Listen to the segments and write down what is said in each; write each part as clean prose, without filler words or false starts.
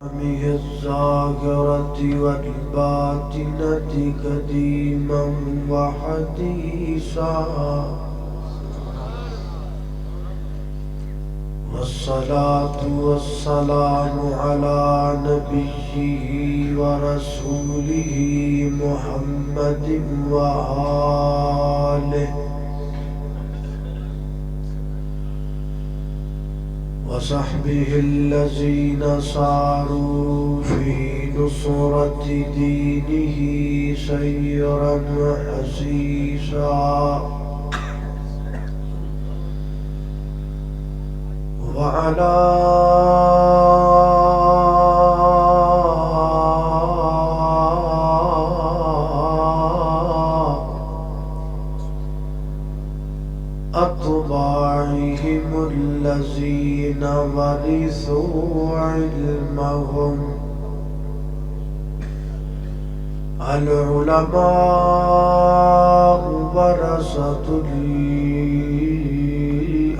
الظاهرة والباطنة قديما وحديثا والصلاة والسلام على نبيه ورسوله محمد وآله وصحبه الذين ساروا في نصرة دينه سيرا حسيسا وعلى أتباعهم الذين ورثوا علمهم العلماء ورثة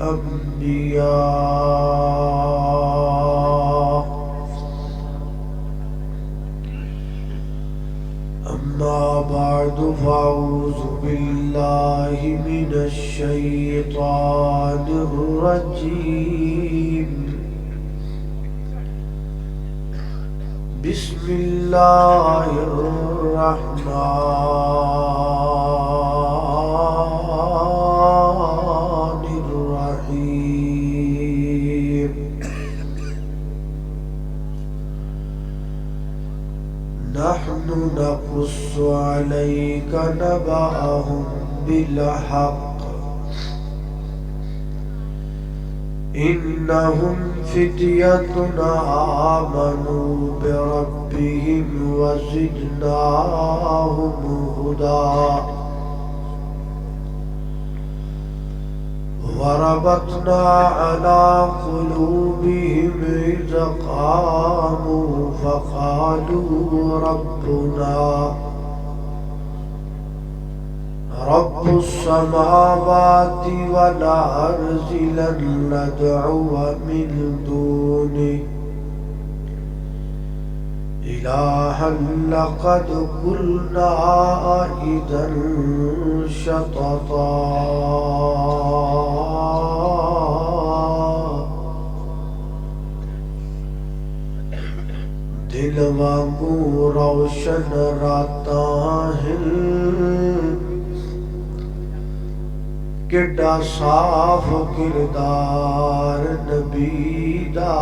الأنبياء أما بعد فأعوذ بالله من الشيطان الرجيم بسم الله الرحمن الرحيم نحن نقص عليك نبأهم بالحق إنهم فتية آمنوا بربهم وزدناهم هدى وربطنا على قلوبهم إذ قاموا فقالوا ربنا رب السماوات والأرض لن ندعو من دونه إلها لقد قلنا إذا شططا دل وانگو روشن راتاں ہیں کڈا صاف کردار نبی دا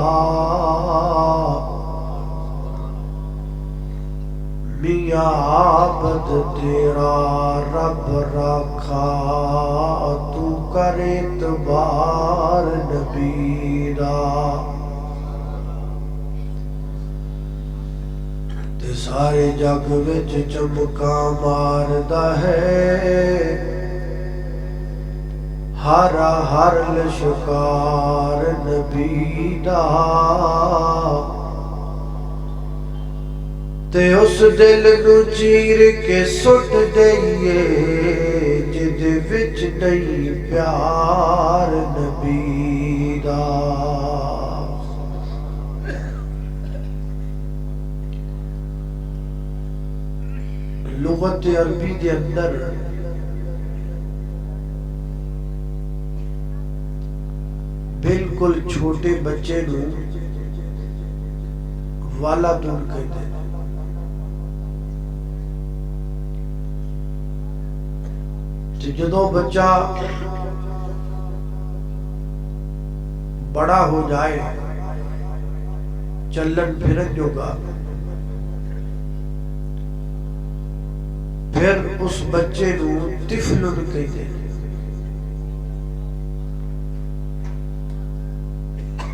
میاں عابد تیرا رب رکھا تو کر اعتبار نبی دا تے سارے جگ وچ چمکاں ماردا ہے ہر ہر لشکار نبی دا تے اس دل نو چیر کے سٹ دئیے جد وچ نہیں پیار نبی دا لغت عربی دے اندر بالکل چھوٹے بچے نو والدن کہتے ہیں جدوں بچہ بڑا ہو جائے چلن پھرن جوگا پھر اس بچے نو طفلن کہتے ہیں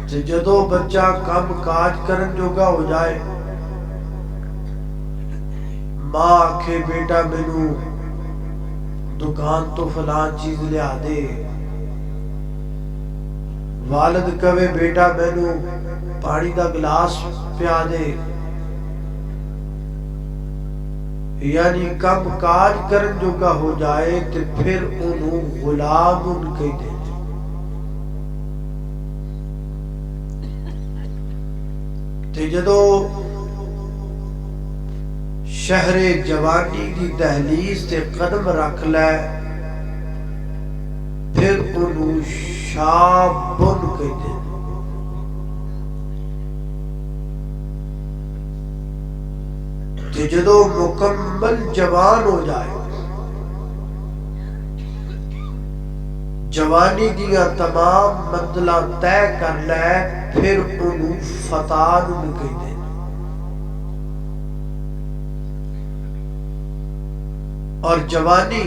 جدوں بچہ کم کاج کرن جوگا ہو جائے ماں آکھے بیٹا مینوں دکان تو فلان چیز لیا دے والد کہے بیٹا مینوں پانی دا گلاس پیا دے یعنی کم کاج کرن جوگا ہو جائے تے پھر انہوں غلام ان کہہ دے تے جدو شہر جوانی دی دہلیز تے قدم رکھ لے پھر انہوں شابن کہتے ہیں. تے جدو مکمل جوان ہو جائے جوانی دیاں تمام منزلاں طے کر لے پھر انہوں فتان کہتے ہیں. اور جوانی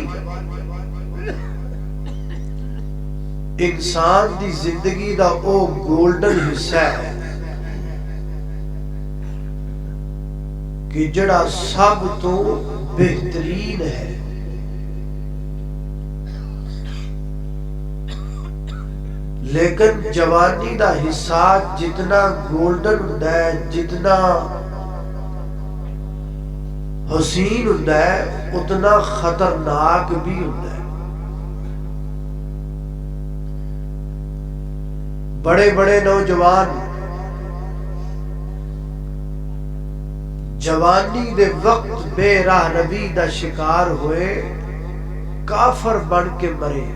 انسان دی زندگی دا او گولڈن حصہ ہے کہ جڑا سب تو بہترین ہے. لیکن جوانی دا حصہ جتنا گولڈن ہوندا ہے جتنا حسین ہوندا ہے اتنا خطرناک بھی ہوندا ہے. بڑے بڑے نوجوان جوانی دے وقت بے راہ نبی دا شکار ہوئے کافر بن کے مرے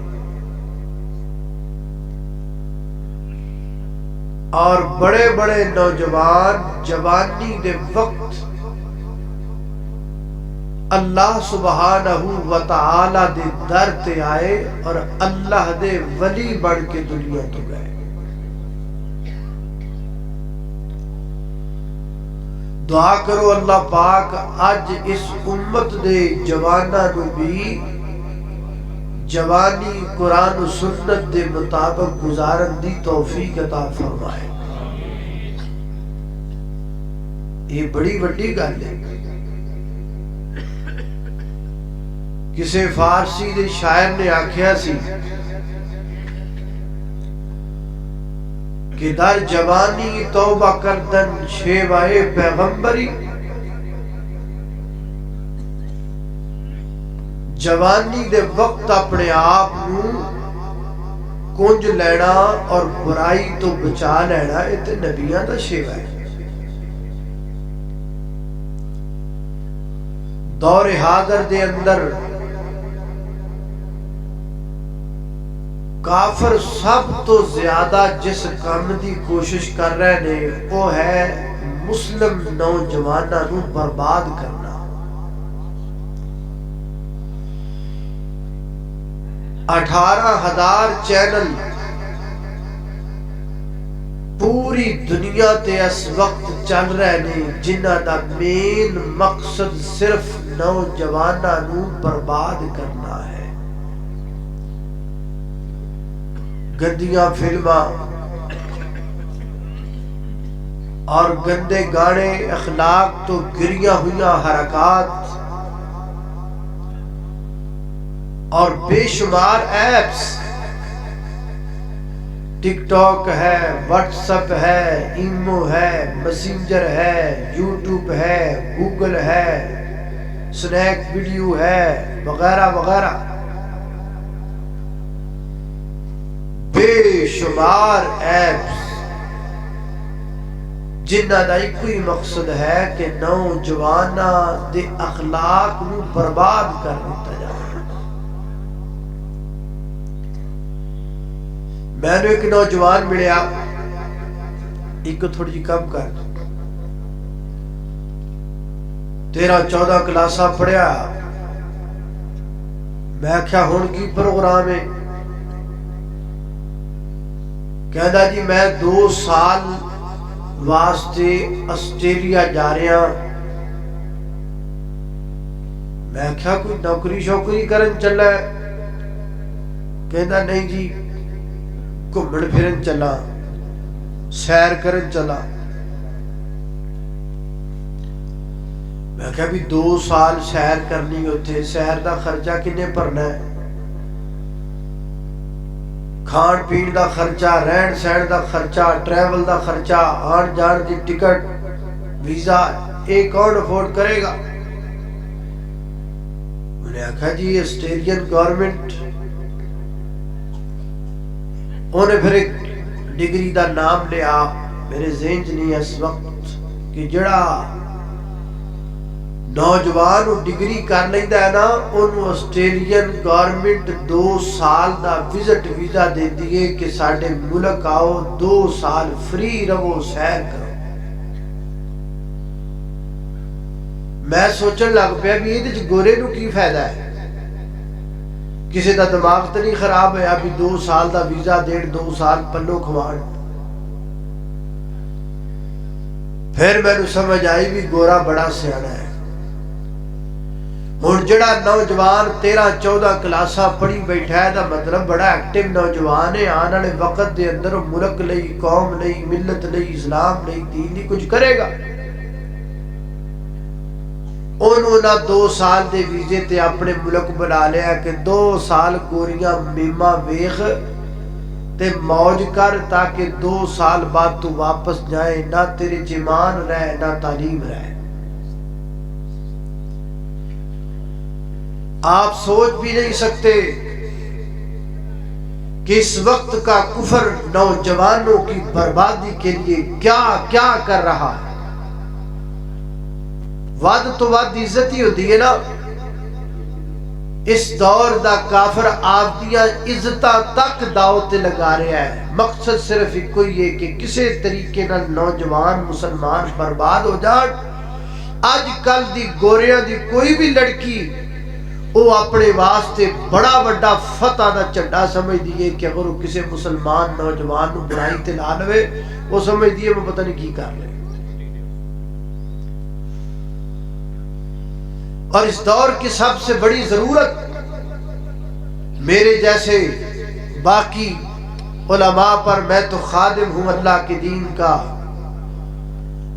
اور بڑے بڑے نوجوان جوانی دے وقت اللہ سبحانہ و تعالی دے در تے آئے اور اللہ دے ولی بن کے دنیا تو گئے. دعا کرو اللہ پاک اج اس امت دے جواناں نو بھی جوانی قرآن و سنت دے مطابق گزارن دی توفیق عطا فرمائے. یہ بڑی وڈی گل ہے. کسی فارسی دے شاعر نے آکھیا سی کہ در جوانی توبہ کردن شیوائے پیغمبری. جوانی دے وقت اپنے آپ نو کنج لینا اور برائی تو بچا لینا یہ تے نبیاں دا شیوا ہے. دور حاضر دے اندر کافر سب تو زیادہ جس کام دی کوشش کر رہے نے وہ ہے مسلم نوجواناں نو برباد کرنا. 18,000 چینل پوری دنیا تے اس وقت چل رہے نے جنہاں دا مین مقصد صرف نوجواناں نو برباد کرنا ہے. گندیاں فلماں اور گندے گانے اخلاق تو گریاں ہویاں حرکات اور بے شمار ایپس ٹک ٹاک ہے واٹس ایپ ہے ایمو ہے میسنجر ہے یوٹیوب ہے گوگل ہے سنیک ویڈیو ہے وغیرہ وغیرہ بے شمار ایپس جنہ دا کوئی مقصد ہے کہ نوجواناں دے اخلاق نو برباد کر دیتا جائے. میں نے ایک نوجوان ملیا ایک تھوڑی جی کم کر 13-14 کلاساں پڑھیا. میں کیا ہون کی پروگرام ہے کہندا جی میں 2 سال واسطے آسٹریلیا جا رہا. میں کیا کوئی نوکری شوکری کرن چلا ہے کہندا نہیں جی گھومن پھرن چلا سیر کرن چلا. میں کہا بھی 2 سال سیر کرنی ہوتے سیر دا خرچہ کنے بھرنا ہے کھان پین دا خرچہ رہن سہن دا خرچہ ٹریول دا خرچہ آن جان دی ٹکٹ ویزا ایک کون افورڈ کرے گا. میں نے کہا جی آسٹریلین گورنمنٹ انہیں پھر ایک ڈگری دا نام لیا میرے ذہن چ نہیں اس وقت کہ جڑا نوجوان ڈگری کر لیندہ ہے نا انہوں آسٹریلین گورنمنٹ 2 سال دا وزٹ ویزا دے دیئے کہ ساڑھے ملک آؤ 2 سال فری رہو سیر کرو. میں سوچن لگ پیا بھی یہ گورے نو کی فائدہ ہے؟ کسی دا دماغ تو نہیں خراب ہے ابھی 2 سال دا ویزا دین 2 سال پلو کھوان. پھر میں نے سمجھ آئی بھی گورا بڑا سیانا ہے. ہن جڑا نوجوان 13-14 کلاساں پڑھی بیٹھا ہے دا مطلب بڑا ایکٹیو نوجوان ہے. آنے والے وقت دے اندر ملک لئی، قوم لئی، ملت لئی، اسلام لئی، دین لئی کچھ کرے گا. انہوں نے 2 سال دے ویزے تے اپنے ملک بنا لیا کہ 2 سال گوریاں میمہ ویخ تے موج کر تاکہ 2 سال بعد تو واپس جائے. نہ تیرے ایمان رہے نہ تعلیم رہے. آپ سوچ بھی نہیں سکتے کہ اس وقت کا کفر نوجوانوں کی بربادی کے لیے کیا کیا کر رہا ہے. ود تو ود عزت ہی ہوتی ہے نا. اس دور دا کافر آپ دیا عزتاں تک داؤ تے لگا رہا ہے. مقصد صرف ایک کوئی ہے کہ کسی طریقے نہ نوجوان مسلمان برباد ہو جان. آج کل دی گوریاں دی کوئی بھی لڑکی وہ اپنے واسطے بڑا بڑا فتح دا چڈا سمجھ دیئے کہ اگر وہ کسی مسلمان نوجوان نو برائی تے لا لوے وہ سمجھ دیئے میں پتہ نہیں کی کر لے. اور اس دور کی سب سے بڑی ضرورت میرے جیسے باقی علماء پر، میں تو خادم ہوں اللہ کے دین کا،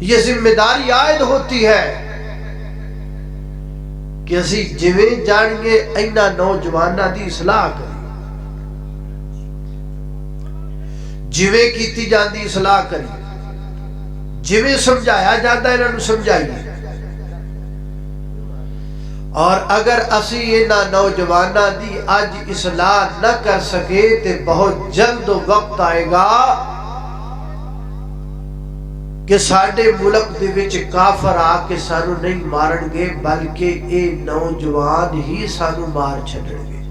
یہ ذمہ داری عائد ہوتی ہے کہ اسی جویں جانگے اینا نوجوانہ دی اصلاح کریں، جویں کیتی جان دی اصلاح کریں، جویں سمجھایا جاتا ہے انہوں سمجھائیے. اور اگر اسی اینا نوجوانہ دی آج اصلاح نہ کر سکے تے بہت جلد وقت آئے گا کہ ساڑھے ملک دے وچ کافر آ کے سانو نہیں مارن گے بلکہ اے نوجوان ہی سانو مار چھڑن گے.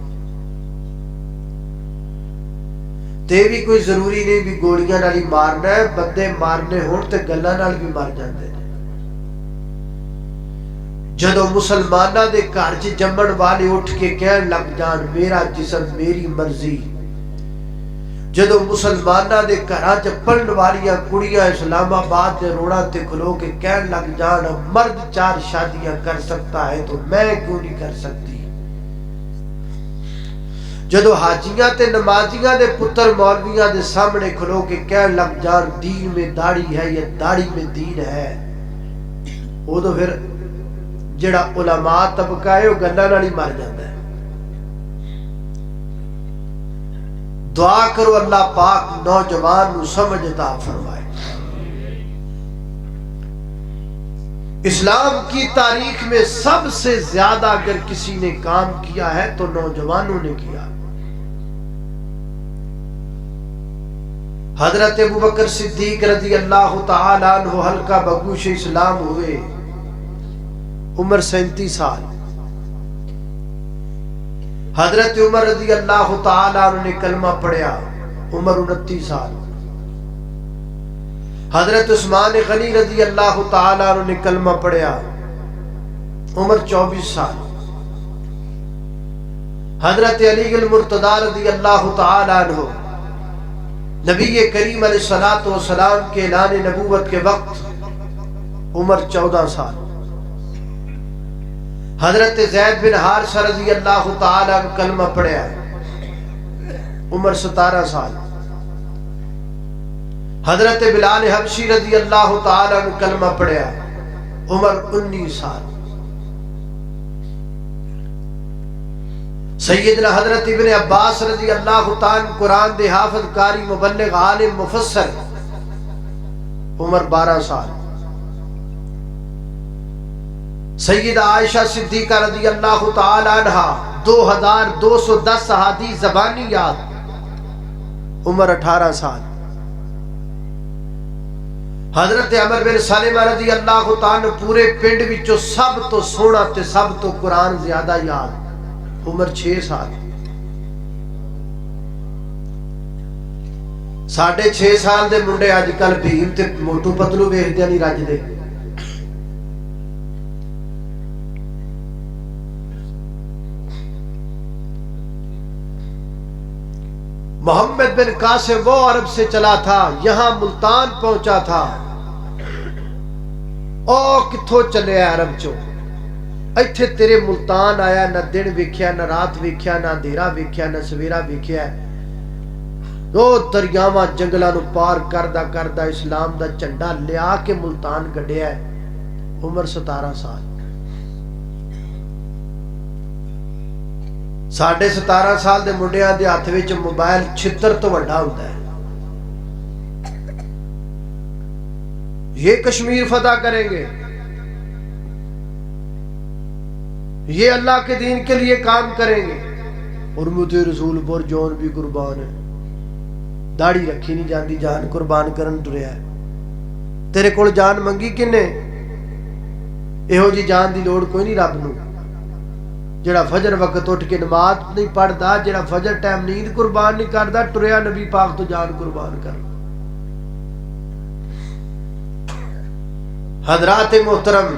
تے بھی کوئی ضروری نہیں بھی گوڑیاں نالی مارنا ہے، بندے مارنے ہون تے گلہ نال بھی مار جاندے ہیں. جدو مسلمانہ دے کارچ جمن والے اٹھ کے کہن لگ جان میرا جسم میری مرضی، جدو مسلمانہ دے کراچ پڑھن والیاں کڑیاں اسلام آباد دے روڑا تے کھلو کے کہن لگ جان مرد 4 شادیاں کر سکتا ہے تو میں کیوں نہیں کر سکتی. جدو حاجیاں تے نمازیاں دے پتر مولویاں دے سامنے کھلو کے کہن لگ جان دین میں داڑھی ہے یا داڑھی میں دین ہے، وہ تو پھر جڑا علماء طبقہ ہے وہ گلہ نالی مار جاتا ہے. دعا کرو اللہ پاک نوجوان نو سمجھ عطا فرمائے. اسلام کی تاریخ میں سب سے زیادہ اگر کسی نے کام کیا ہے تو نوجوانوں نے کیا. حضرت ابوبکر صدیق رضی اللہ تعالیٰ عنہ حلقہ بگوش اسلام ہوئے، عمر 37 سال. حضرت عمر رضی اللہ تعالیٰ عنہ نے کلمہ پڑھیا، عمر 29 سال. حضرت عثمان غنی رضی اللہ تعالیٰ عنہ نے کلمہ پڑھیا، عمر 24 سال. حضرت علی المرتضی رضی اللہ تعالیٰ عنہ نبی کریم علیہ السلام کے اعلان نبوت کے وقت عمر 14 سال. حضرت زید بن حارثہ رضی اللہ تعالیٰ عنہ کلمہ پڑھیا، عمر 17 سال. حضرت بلال حبشی رضی اللہ تعالیٰ عنہ کلمہ پڑھیا، عمر 19 سال. سیدنا حضرت ابن عباس رضی اللہ تعالیٰ عنہ قرآن دے حافظ قاری مبلغ عالم مفسر، عمر 12 سال. سیدہ عائشہ صدیقہ رضی اللہ تعالی عنہ 2210 احادیث زبانی یاد، عمر 18 سال. حضرت عمر بن سلمہ رضی اللہ تعالی پورے پنڈ وچوں سب تو سونا تے سب تو قرآن زیادہ یاد، عمر 6 سال، 6.5 سال دے منڈے اج کل بھیم تے موٹو پتلو ویکھدے نہیں رجدے۔ محمد بن قاسم وہ عرب سے چلا تھا، یہاں ملتان پہنچا تھا، او کتھوں چلے عرب چوں، ایتھے تیرے ملتان آیا، نہ دن ویکھیا نہ رات ویکھیا، نہ اندھیرا ویکھیا نہ سویرا ویکھیا، دو دریاواں جنگلاں نو پار کردا کردا اسلام دا جھنڈا لیا کے ملتان گڈیا ہے، عمر 17 سال۔ 17.5 سال دے منڈیاں دے ہاتھ وچ موبائل چھتر تو وڈا ہوندا ہے۔ یہ کشمیر فتح کریں گے، یہ اللہ کے دین کے لیے کام کریں گے، حرمت رسول پر جان بھی قربان ہے، داڑھی رکھی نہیں جاندی، جان قربان کرن ٹریا ہے۔ تیرے کول جان منگی کنے؟ ایہو جی جان دی لوڑ کوئی نہیں رب نو، جڑا فجر وقت اٹھ کے نماز نہیں پڑھدا، جڑا فجر ٹائم نیند قربان نہیں کردا، ٹریا نبی پاک تو جان قربان کر۔ حضرات محترم،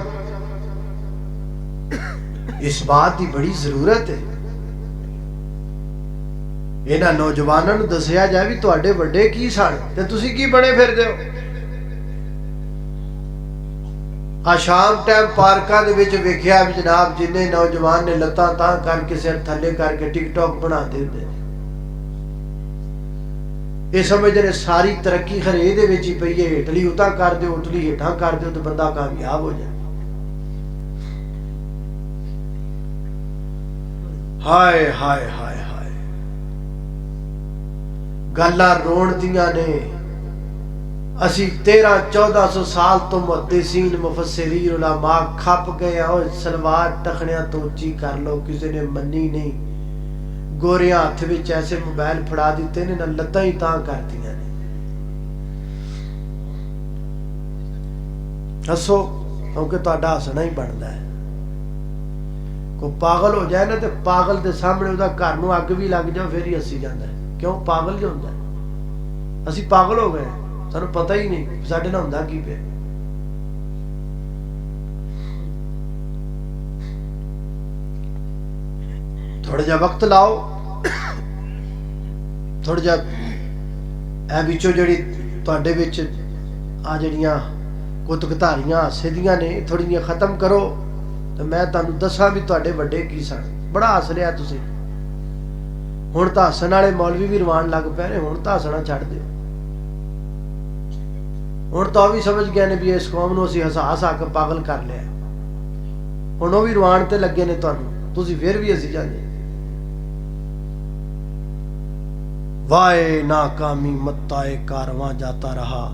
اس بات کی بڑی ضرورت ہے، انہاں نوجواناں نوں دسیا جائے بھی تواڈے وڈے کی سن تے تسی کی بنے پھردے ہو۔ شام ٹائم پارکاں دے وچ ویکھیا بھی جناب جنہیں نوجوان نے لتاں تاں کر کے سر تھلے کر کے ٹک ٹاک بنا دے دے، یہ سمجھدے نے ساری ترقی خرے دے وچ ہی پئی ہے، ہٹلی اتاں کر دیو اٹلی ہٹاں کر دیو تے بندہ کامیاب ہو جائے۔ ہائے ہائے ہائے ہائے، گلاں رون دیاں نے۔ اسی 1300-1400 سال تو محدثین مفسرین علماء کھپ گئے، اور سلوار ٹخنیاں تو اونچی کر لو، کسی نے منی نہیں، گوریاں ہاتھ وچ ایسے موبائل پھڑا دیتے نے، نہ لتاں ہی تاں کرتیاں نے۔ ہسو کیونکہ تہاڈا ہسنا ہی بندا ہے۔ کوئی پاگل ہو جائے نا تے پاگل دے سامنے اودے گھر نوں اگ بھی لگ جائے پھر ہی ہسی جاندا ہے، کیوں؟ پاگل جو ہوندا ہے۔ اسی پاگل ہو گئے، سانوں پتہ ہی نہیں ساڈے نال ہوندا کی پیا۔ تھوڑا جا وقت لاؤ، تھوڑا جا اے وچوں جڑی تواڈے وچ آ جڑیاں کتکتاریاں سدیاں نے تھوڑی جیاں ختم کرو، تو میں تانوں دساں بھی تواڈے وڈے کی سن۔ بڑا ہس لیا تسی، ہن تاں ہسن والے مولوی بھی روان لگ پے نے، ہن تاں ہسنا چھڈ دیو۔ ہن تو بھی سمجھ گئے نے بھی اس قوم نو اسی ہسا ہسا کے پاگل کر لیا، ہن وہ بھی روان تے لگے نے تانوں، تسی پھر بھی ہسی جاندے۔ وائے ناکامی متائے کارواں جاتا رہا،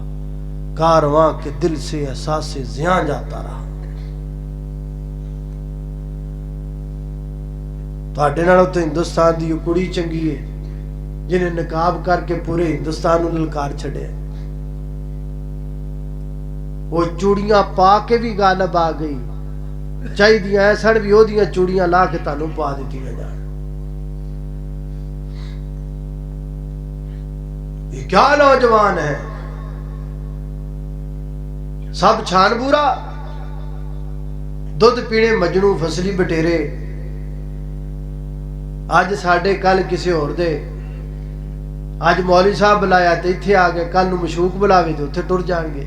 کارواں کے دل سے احساس زیاں جاتا رہا۔ تواڈے نالوں تے ہندوستان دی کڑی چنگی ہے جنہیں نقاب کر کے پورے ہندوستان نوں للکار چھڈیا، وہ چوڑیاں پا کے بھی غالب آ گئی، چاہیے ایسن بھی وہ چوڑیاں لا کے تانوں پا دیتی جان۔ یہ کیا نوجوان ہے، سب چھان بورا، دودھ پینے مجنو فصلی بٹیرے، اج ساڈے کل کسی اور دے، اج مولوی صاحب بلایا تے ایتھے آ گئے، کل نوں مشوق بلاوے تے اوتھے ٹر جان گے۔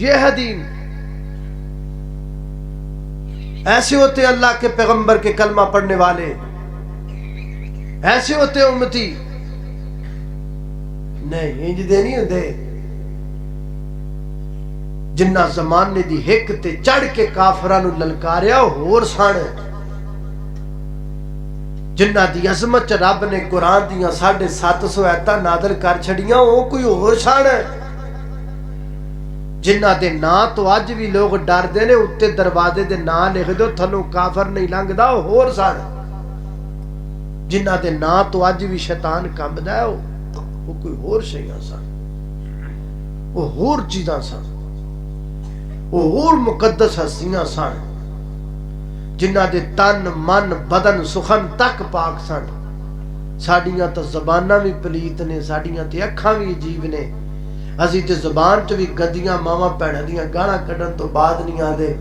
یہ ہے دین۔ ایسے ہوتے اللہ کے پیغمبر کے کلمہ پڑھنے والے، ایسے ہوتے امتی، نہیں انج دے نہیں ہوندے جنہ زمانے دی ہک تے چڑھ کے کافراں نوں للکاریا ہور سن، جنہ دی عظمت رب نے قرآن دیاں 750 آیتاں نازل کر چھڑیاں، وہ کوئی ہور سن، جنہ دے نام تو اج بھی لوگ ڈر دے نے، اتے دروازے دے نام لکھ دو تھلوں کافر نہیں لنگدا، وہ ہور سن، جنہ دے نام تو اج بھی شیطان کمبدا ہے، وہ کوئی ہور شیاں سن۔ وہ ہور چیزاں سن، وہ ہور مقدس ہستیاں سن جنہ دے تن من بدن سخن تک پاک سن۔ ساڑیاں تا زباناں بھی پلیت نے، ساڑیاں تے اکھاں بھی عجیب نے، اسی تے زبان چ بھی گندیاں ماواں بھیناں دیاں گالاں کڈن تو بعد نہیں آدے،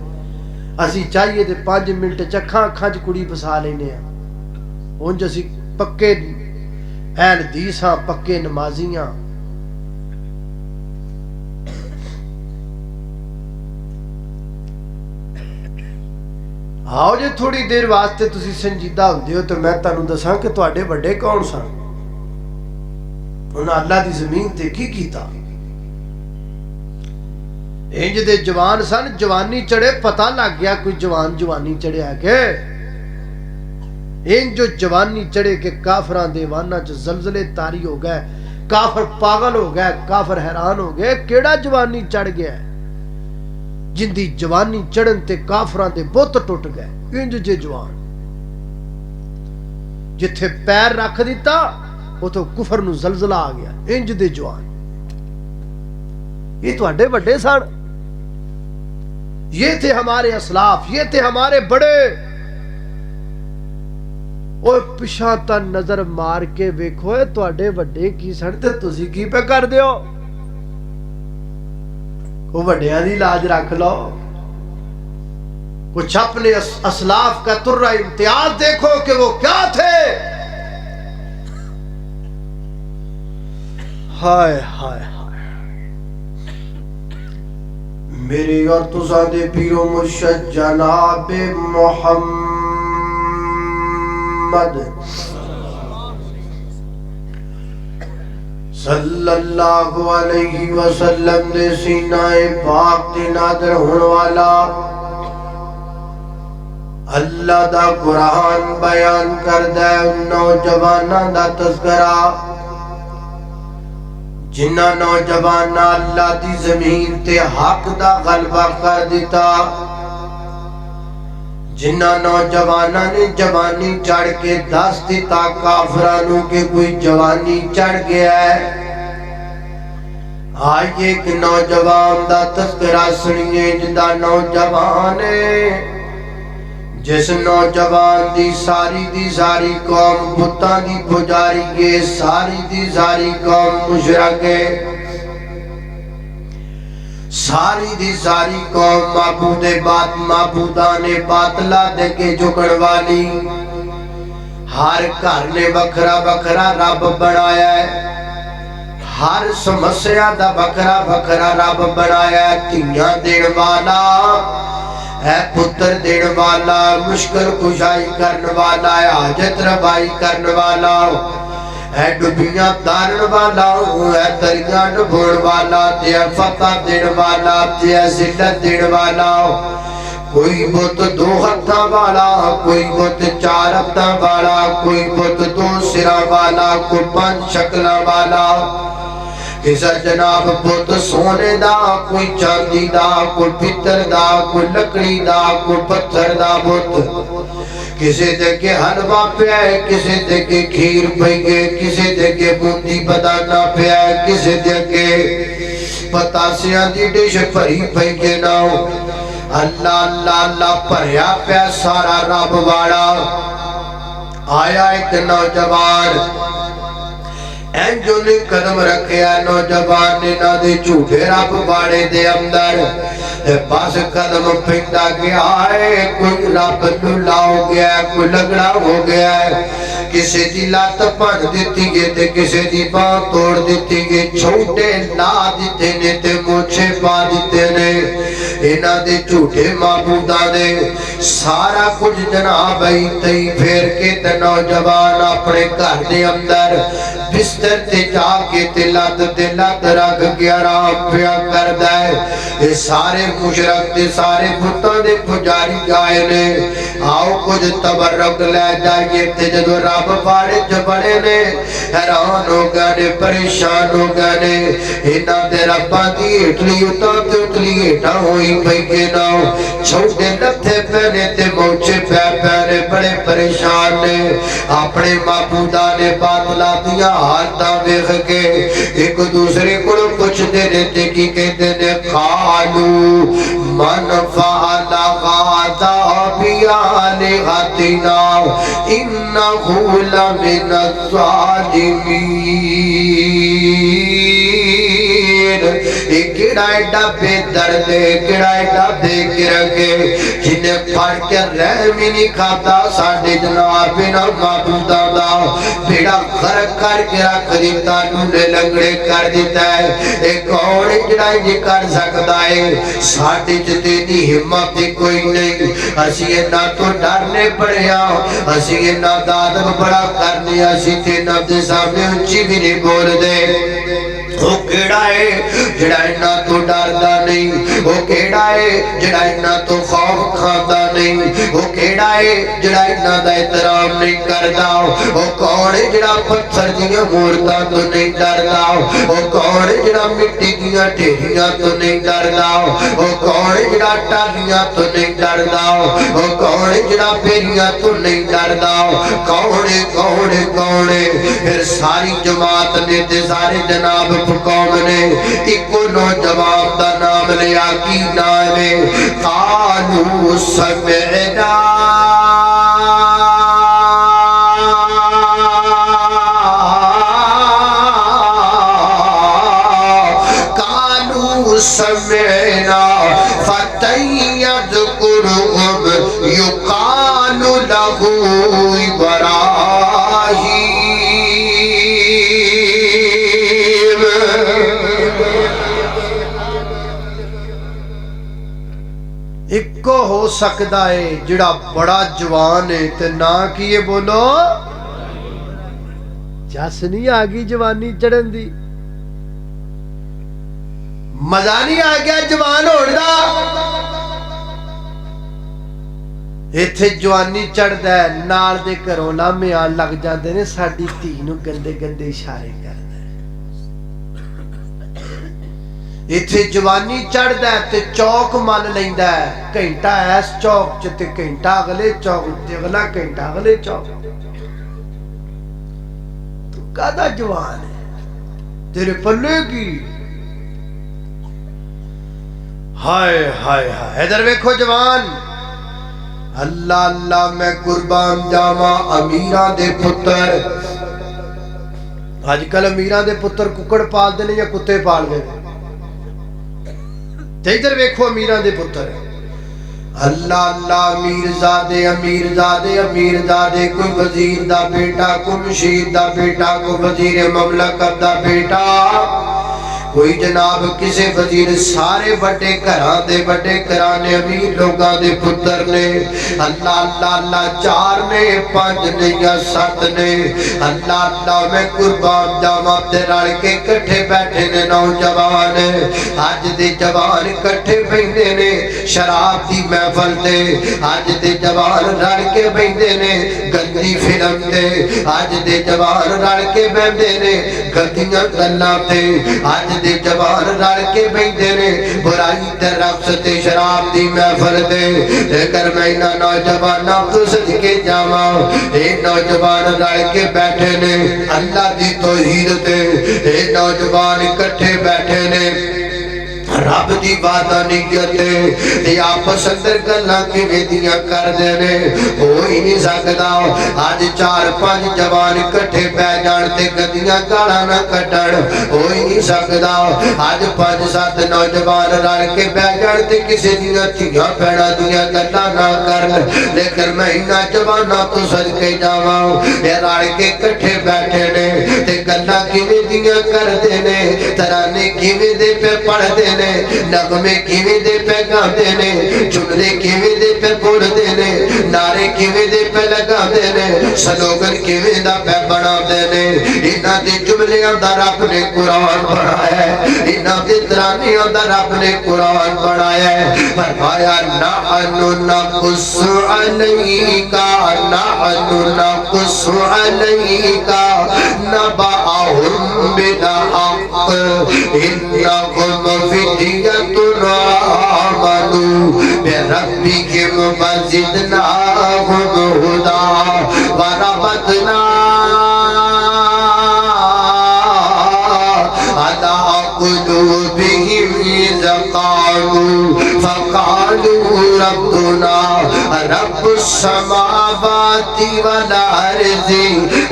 اسی چاہیے تے 5 منٹ چکھاں اکھاں چ کڑی پسا لینے ہاں۔ اونج اسی پکے اہل حدیث ہاں، پکے نمازی ہاں۔ آؤ جے تھوڑی دیر واسطے تسی سنجیدہ ہوندے ہو تو میں تانوں دساں کہ تواڈے وڈے کون سن؟ انہاں اللہ دی زمین تے کی کیتا؟ انج دے جوان سن، جوانی چڑھے پتہ لگ گیا کوئی جوانی چڑھیا کہ انج جو جوانی چڑھے کہ کافراں دیواناں چ زلزلے طاری ہو گئے، کافر پاگل ہو گئے، کافر حیران ہو گئے، کیڑا جوانی چڑھ گیا ہے جن دی جوانی چڑھن تے کافراں دے بت ٹوٹ گئے۔ انج جے جوان جتھے پیر رکھ دیتا اتھوں کفر نو زلزلہ آ گیا، انج دے جوان۔ یہ تواڈے بڑے سن، یہ تھے ہمارے اسلاف، یہ تھے ہمارے بڑے۔ اور پچھاں تا نظر مار کے ویکھو تواڈے بڑے کی سن تے تسی کی پہ کر دیو؟ وہ بڑیاں دی لاج رکھ لو، کچھ اپنے اسلاف کا ترہ امتیاز دیکھو کہ وہ کیا تھے۔ ہائے ہائے ہائے، میری اور تساں دے پیرو مرشد جناب محمد صلی اللہ علیہ وسلم دے سینہ پاک دے نادر ہون والا اللہ دا قرآن بیان کردہ ان نوجواناں دا تذکرہ جنہ نوجواناں اللہ دی زمین تے حق دا غلبہ کر دیتا، جنہ نوجواناں نے جوانی چڑھ کے دس دیتا کافرانوں کے کوئی جوانی چڑھ گیا ہے۔ آئیے ایک نوجوان دا تذکرہ سنیے جدا نوجوان ہے جس نوجوان دی ساری قوم بتاں دی پجاری ہے، ساری قوم مشرک ہے، ساری قوم معبودان باطلہ دے کے جھکڑ والی، ہر گھر نے بکھرا رب بنایا ہے، ہر سمسیا دا بکھرا رب بنایا ہے۔ تیاں دین والا ہے، پتر دین والا، مشکل کشائی کرن والا ہے، حاجت روائی کرن والا ہے، ڈبیاں تارن والا ہے، دریاں ڈبون والا، تے فتح دین والا، تے ذلت دین والا۔ کوئی بت 2 ہتھاں والا، کوئی بت 4 ہتھاں والا، کوئی بت 2 سراں والا، کوئی 5 شکلاں والا۔ کسا جناب بت سونے دا، کوئی چاندی دا، کوئی پتر دا، کوئی لکڑی دا، کوئی پتھر دا بت۔ کسے دے کے حلوہ پیا ہے، کسے دے کے کھیر پہیے، کسے دے کے بوندی بدانا پیا ہے، کسے دے کے پتاسیاں دی ڈش پری پہیے ناؤ۔ اللہ پریا پیا سارا رب واڑا۔ آیا ایک نوجوان اینجو نے قدم رکھیا، نوجوان نے نہ دے جھوٹے رب باڑے دے اندر پاس قدم پھینکتا گیا ہے، کوئی رب لولا ہو گیا ہے، کوئی لگڑا ہو گیا ہے، کسے دی لات پڑ دیتی گے تے کسے دی باں توڑ دیتی گے، چھوٹے لا دیتے نے تے موچھے پا دیتے نے، اینا دے جھوٹے معبودہ نے سارا کچھ جناب ہی تئی پھیر کے تے نوجوان اپنے گھر دے اندر بستر تے جا کے تے لات رکھ کے آرام پیا کر دائے۔ یہ سارے مشرک تے سارے بتاں دے پجاری آئے نے، آؤ کچھ تبرک لے جائیے تے جدو رب بارے جبڑے نے حیران ہو گئے نے، پریشان ہو گئے نے، انہاں دے رباں دی اٹھلی چولی ایٹا ہوئی پہیے نہ چھوٹے لتھے پہنے تے موچے پہنے بڑے پریشان نے اپنے معبودہ نے باطلا دیا حالتا بیخ کے ایک دوسرے کو کچھ دینے تے کی کہتے نے قالو من فعل غادا بیالغتنا انہو لمن الظالمین ایک کیڑا ایڈا بے درد ہے کیڑا ایڈا بے گرگے جنہیں پھڑ کے رحمی نہیں کھاتا ساڑھے جناب بنا معبودہ دا بیڑا غرق کر کے رکھ دیتا نونے لنگڑے کر دیتا ہے ایک اور جڑائی جی کر سکتا ہے ساڑھے جتے دی حمد کوئی نہیں اسی نہ تو ڈرنے پڑیا اسی نہ دادب بڑا کرنے اسی تے نبض سامنے اچھی بھی نہیں بول دے وہ کیڑا ہے جڑائی نہ تو ڈردا نہیں وہ کیڑا ہے جڑائی نہ تو خوف کھاتا نہیں وہ کیڑا ہے جڑائی نہ دا احترام نہیں کردا وہ کون ہے جڑا پتھر دیا مورتا تو نہیں ڈردا وہ کون ہے جڑا مٹی دیا ٹھیریاں تو نہیں ڈردا وہ کون ہے جڑا ٹالیاں تو نہیں ڈردا وہ کون ہے جڑا پیریاں تو نہیں ڈردا کون ہے پھر ساری جماعت نے تے سارے جناب قوم نے ایک نوجوان دا نام لیا کی نام قالوا سمعنا قالوا سمعنا فتى يذكرهم يقال له إبراهيم ایک کو ہو سکتا ہے جڑا بڑا جوان ہے تے نہ کیے بولو جس نہیں آگی جوانی چڑھن دی مزہ نہیں آگیا جوان ہوڑا ایتھے جوانی چڑھ دے نال دے کرولا میں آن لگ جاندے نے ساڑی تینوں گندے گندے اشارے کر دے ایتھے جوانی چڑھ دے تے چوک مل لیندہ ہے گھنٹہ ایس چوک چتے گھنٹہ اگلے چوک تے اگلا گھنٹہ اگلے چوک تو کہتا جوان ہے تیرے پلے کی ہائے ہائے ہائے ادھر ویکھو جوان اللہ اللہ میں قربان جاما امیران دے پتر آج کل امیران دے پتر ککڑ پال دے یا کتے پال دے ادھر ویکھو امیران دے پتر اللہ اللہ امیر زادے کوئی وزیر دا بیٹا کوئی مشیر دا بیٹا کوئی وزیر مملکت دا بیٹا کوئی جناب کسے وزیر سارے بڑے گھران دے بڑے گھرانے امیر لوگاں دے پتر نے اللہ اللہ اللہ 4 نے 5 نے یا 7 نے اللہ اللہ میں قربان جاما تے رل کے کٹھے بیٹھے نے نوجوان آج دے جوان کٹھے بیندے نے شراب دی محفل تے آج دے جوان رل کے بیندے نے گندی فلم تے آج دے جوان رل کے بیندے نے گندیاں گلاں تے آج دے جوان رل کے بیندے نے برائی تے رقص تے شراب دی محفل تے لیکن میں نہ نوجواناں تو صدقے جاواں اے نوجوان رل کے بیٹھے نے اللہ دی توحید تے اے نوجوان اکٹھے بیٹھے نے رب دی وعدہ نیتے تے آپس اندر گلاں کیویں دیاں کر دینے ہو ہی نہیں سکدا آج 4-5 جوان اکٹھے پہ جان تے گدیاں گالاں نہ کٹن ہو ہی نہیں سکدا آج 5-7 نوجوان رل کے پہ جان تے کسے دیاں تھیاں پیڑا دیاں گلاں نہ کرن لیکن میں انہاں جواناں تو صدقے جاواں اے رل کے اکٹھے بیٹھے نے تے گلاں کیویں دیاں کر دینے ترانے کیویں دے پہ پڑھ دینے نغمے کیویں دے پہ گاں دینے جملے کیویں دے پہ بول دینے نعرے کیویں دے پہ لگا دینے سلوگن کیویں دا پہ بنا دینے انہاں دے جملیاں دا رب نے قرآن بنایا ہے انہاں دے ترانیاں دا رب نے قرآن بنایا ہے فرمایا نحن نقص علیکا نبأہم بالحق انہم فدیۃ بربهم وزدناهم هدى وربطنا على قلوبهم إذ قالوا فقالوا ربنا رب السماوات والأرض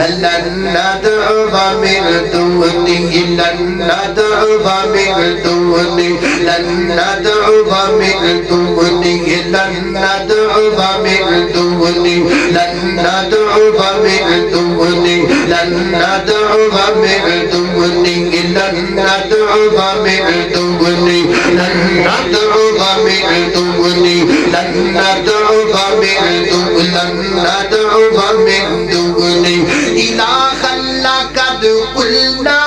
لن ندعو من دونه لن ندعو من دونه لن ندعو من دونه لن ندعو من دونه لن ندعو من دونه لن ندعو من دونه لن ندعو من دونه لن ندعو من دونه لن ندعو من دونه لن ندعو من دونه إلها لقد قلنا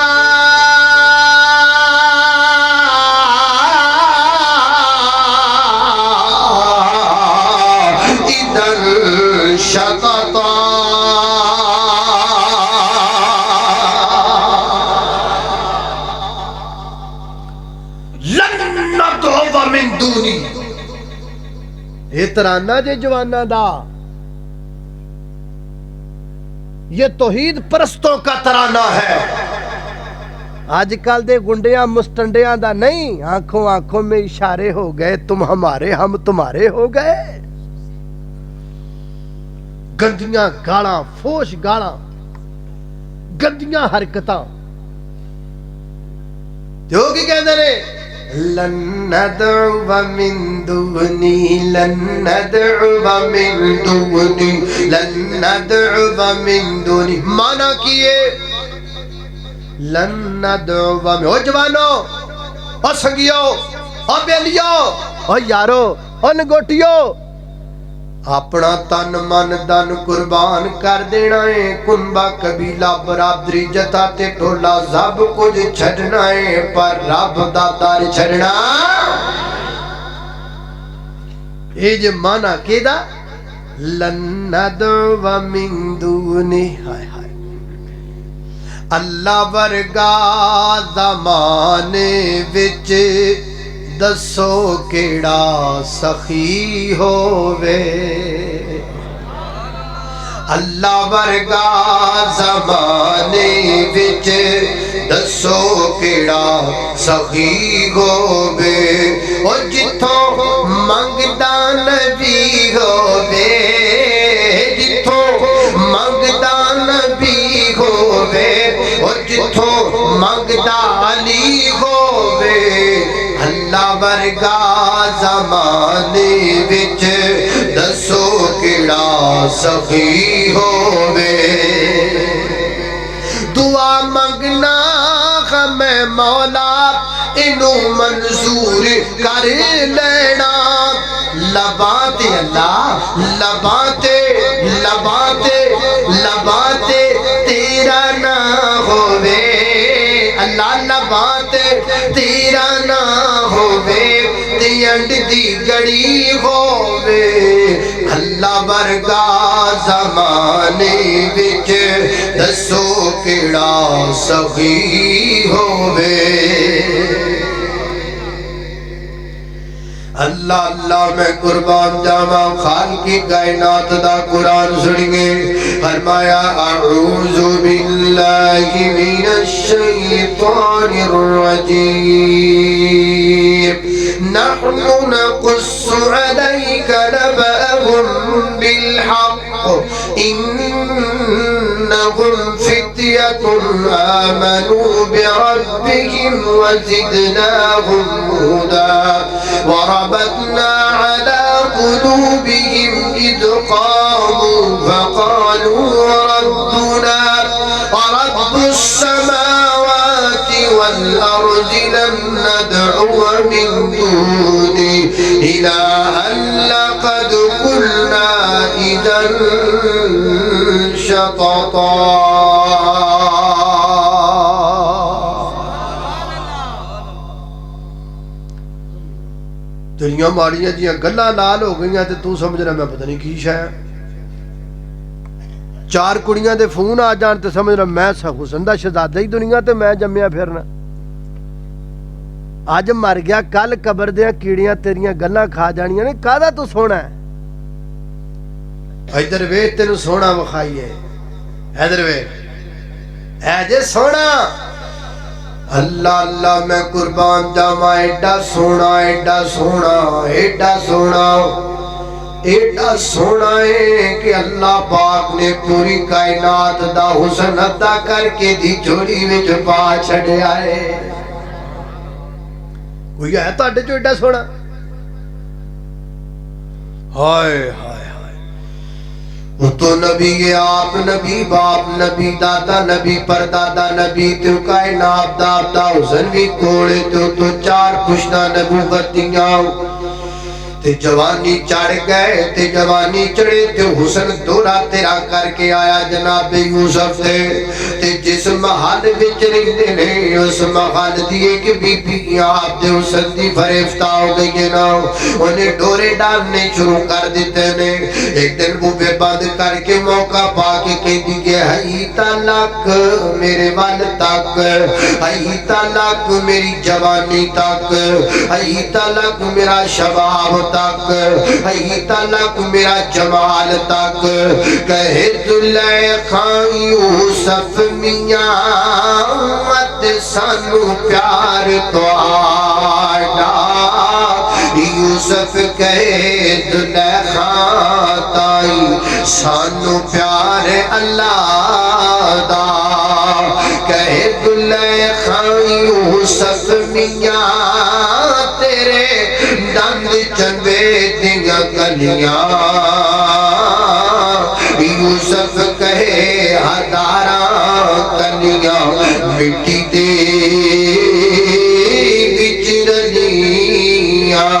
إذا شططا یہ ترانہ جے جوانہ دا یہ توحید پرستوں کا ترانہ ہے آج کل دے گنڈیاں مستنڈیاں دا نہیں آنکھوں آنکھوں میں اشارے ہو گئے تم ہمارے ہم تمہارے ہو گئے گندیاں گاڑاں فوش گاڑاں گندیاں حرکتاں جو کی کہندے نے لن ندعو من دونی لن ندعو من دونی لن ندعو من دونی مانا کیے لن ندعو من او جوانو او سنگیو او بیلیو او یارو او نگوٹیو اپنا تن من دن قربان کر دینا ہے کنبہ قبیلہ برادری جتا تے ٹولا سب کچھ چھڑنا ہے پر رب دا در چھڑنا یہ جو مانا کیدا لن ندعو من دونی اللہ ورگا زمانے وچ دسو کیڑا سخی ہووے اللہ ورگا زمانے وچ دسو کیڑا سخی ہووے او جتھوں منگدا نبی ہووے جتھوں منگدا نبی ہووے او جتھوں منگدا علی ہووے اللہ ورگا زمانے وچ دسو کیڑا سخی ہووے دعا منگنا میں مولا انو منظور کر لینا لباتے اللہ لباتے لباتے لباتے تیرا نہ ہووے اللہ لباتے تیرا نہ ہووے تینڈ دی گڑی ہووے اللہ ورگا زمانے وچ دسو کیڑا سخی ہووے اللہ اللہ میں قربان جاوا خالقی کائنات دا قرآن سنگے فرمایا اعوذ باللہ من الشیطان الرجیم نحن نقص علیک نبأهم بالحق انہم فتیة آمنوا بربهم وزدناهم هدى وربطنا على قلوبهم إذ قاموا فقالوا ربنا رب السماوات والأرض لن ندعو من دونه إلها لقد قلنا إذا شططا تیریاں ماڑیاں جیاں گلاں لال ہو گئیاں تے تو سمجھ رہا میں پتہ نہیں کی شے چار کڑیاں دے فون آ جان تے سمجھ رہا میں حسن دا شہزادہ ہی دنیا تے میں جمیا پھرنا اج مر گیا کل قبر دیاں کیڑیاں تیریاں گلاں کھا جانیاں نے کادا تو سونا ہے ادھر ویکھ تینوں سونا وکھائیے ادھر ویکھ اے جے سونا اللہ اللہ میں قربان جاواں ایڈا سونا ایڈا سونا ایڈا سونا ایڈا سونا ہے کہ اللہ پاک نے پوری کائنات دا حسن عطا کر کے دی جوڑی وچ پا چھڑیا ہے کوئی ہے تہاڈے چ ایڈا سونا ہائے ہائے وہ تو نبی ہے آپ نبی باپ نبی دادا نبی پردادا نبی تو کائنات دا حسن بھی کوڑے تو چار پشتہ نبوتیاں تے جوانی چڑھ گئے تے جوانی چڑھے تے حسن دورا تیرا کر کے آیا جناب یوسف تے جس محل وچ رہندے نے اس محل دی ایک بی بی آپ دے حسن دی فریفتہ ہو گئی ہے نا انہیں ڈورے ڈالنے شروع کر دیتے نے ایک دن بوبے بند کر کے موقع پا کے کہہ دی کہ ہئی تلک میرے وال تک ہئی تلک میری جوانی تک ہئی تلک میرا شباب تک ہئی تلک میرا جمال تک کہے زلیخا یوسف میاں مت سانو پیار تو آڈا یوسف کہے زلیخا تائی سانو پیار اللہ دا کہے زلیخا یوسف میاں تیرے دند چنبے دیاں گلیاں یوسف کہے ہزاراں گلیاں مٹی دے وچ رلیاں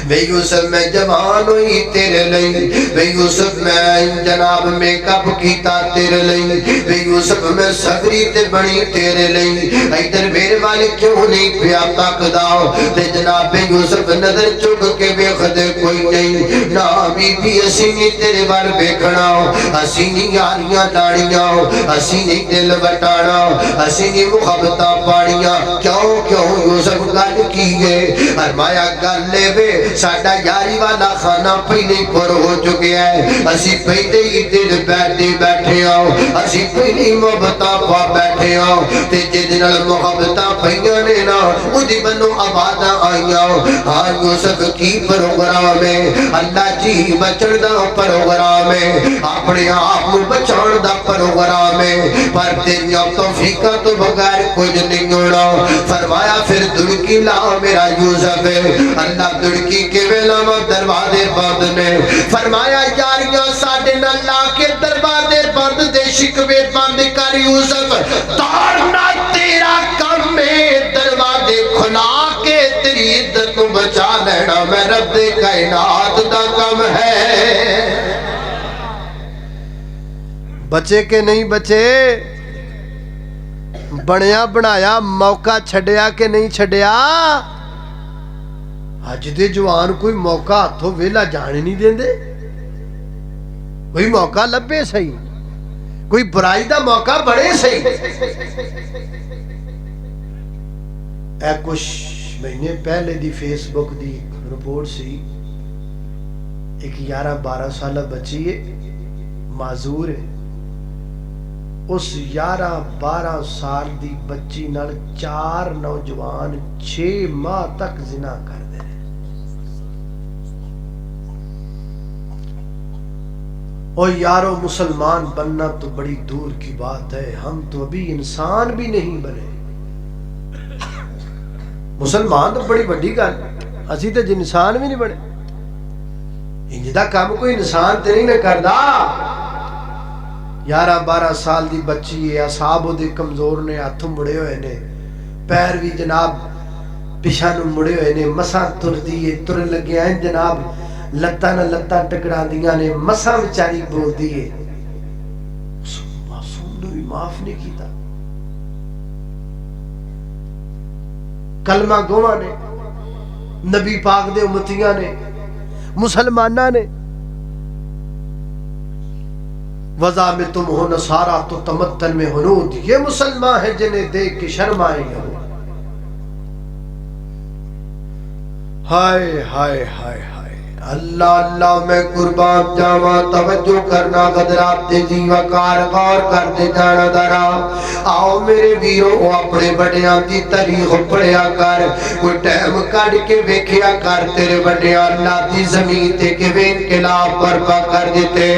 بے یوسف میں جوان ہوئی تیرے لئی بے یوسف میں جناب میک اپ کیتا تیرے لئی بے یوسف میں صبری تے بنی تیرے لئی ادھر میرے والے کیوں نہیں پیا تکدا تے جناب بے یوسف نظر چک کے ویکھ دے کوئی نہیں نا بی بی اسی نہیں تیرے وال ویکھنا اسی نہیں یاریاں ڈاڑیاں اسی نہیں دل وٹانا اسی نہیں محبتاں پاڑیاں کیوں یوسف گل کی ہے فرمایا گل لے وے ساڈا یاری والا خانہ پہلے پر ہو چکے ہے اسی پہلے ہی دل بیٹھے آؤ اسی پہلے محبتاں پا بیٹھے آؤ تے جے نال محبتاں پئیاں نے نا اودی بنو آباداں آئیاں ہاں یوسف کی پروگرام ہے اللہ جی بچن دا پروگرام ہے اپنے آپ نو بچان دا پروگرام ہے پر تیریاں توفیقاں تو بغیر کچھ نہیں ہونا فرمایا پھر دڑکی لا میرا یوسف اللہ دڑکی کے ویلام دروازے بند نے فرمایا یاریاں ساڑھے نہ لا کے دروازے بند دے شکوے بند کر یوسف توڑنا تیرا کم میں دروازے کھلا کے تیری عزت کو بچا لینا میں رب دے کائنات دا کم ہے بچے کے نہیں بچے بنیا بنایا موقع چھڑیا کہ نہیں چھڑیا اج دے جوان کوئی موقع ہاتھوں ویلا جانے نہیں دیں دے کوئی موقع لبے صحیح کوئی برائی دا موقع بڑے صحیح اے کچھ مہینے پہلے the face book the report سی ایک 11-12 سالہ بچی ہے معذور ہے اس 11-12 سال دی بچی نال 4 نوجوان 6 ماہ تک زنا کر دے رہے اور یارو مسلمان بننا تو بڑی دور کی بات ہے ہم تو ابھی انسان بھی نہیں بنے مسلمان تو بڑی بڑی گل اسی تو انسان بھی نہیں بنے انج دا کام کوئی انسان تے نہیں کردا 11-12 سال دی بچی ہے اصحاب دے کمزور نے ہاتھ مڑے ہوئے نے پیر بھی جناب پیچھے نو مڑے ہوئے نے مساں تردی ہے ترن لگے ہیں جناب لتاں نہ لتاں ٹکرا دیاں نے مساں بیچاری بول دی ہے معصوم نے بھی معاف نہیں کیتا کلمہ گواں نے نبی پاک دے امتیاں نے مسلماناں نے وضع میں تم ہو نصارہ تو تمتن میں ہنود، یہ مسلمان ہے جنہیں دیکھ کے شرمائے یہود۔ ہائے ہائے ہائے ہائے اللہ اللہ میں قربان جاواں، توجہ کرنا قدرات تیزی وقار غور کر دے جانا درا۔ آؤ میرے ویرو اپنے بڑیاں دی تاریخ پڑھیا کر، کوئی ٹائم کڈ کے ویکھیا کر تیرے بڑیاں اللہ دی زمین تے کیویں انقلاب برپا کر دیتے۔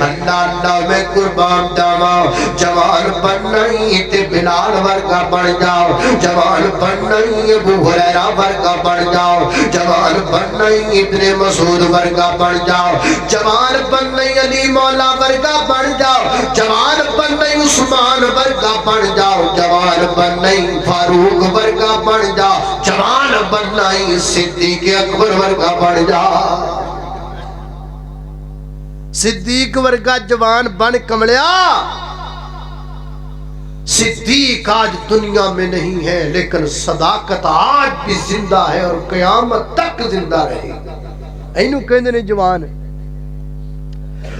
اللہ اللہ میں قربان جاواں، جوان بننا ہی تے بلال ورگا بن جاؤ، جوان بننا ہی ابو ہریرہ ورگا بن جاؤ، جوان بننا ہی ابن مسعود ورگا بن جاؤ، جوان بننا ہی علی مولا ورگا بن جاؤ، جوان بننا ہی عثمان ورگا بن جاؤ، جوان بننا ہی فاروق ورگا بن جاؤ، جوان بننا ہی صدیق اکبر ورگا بن جاؤ۔ صدیق ورگا جوان بن کملیا۔ صدیق آج دنیا میں نہیں ہے لیکن صداقت آج بھی زندہ ہے اور قیامت تک زندہ رہے گی۔ اینو کہندے نے جوان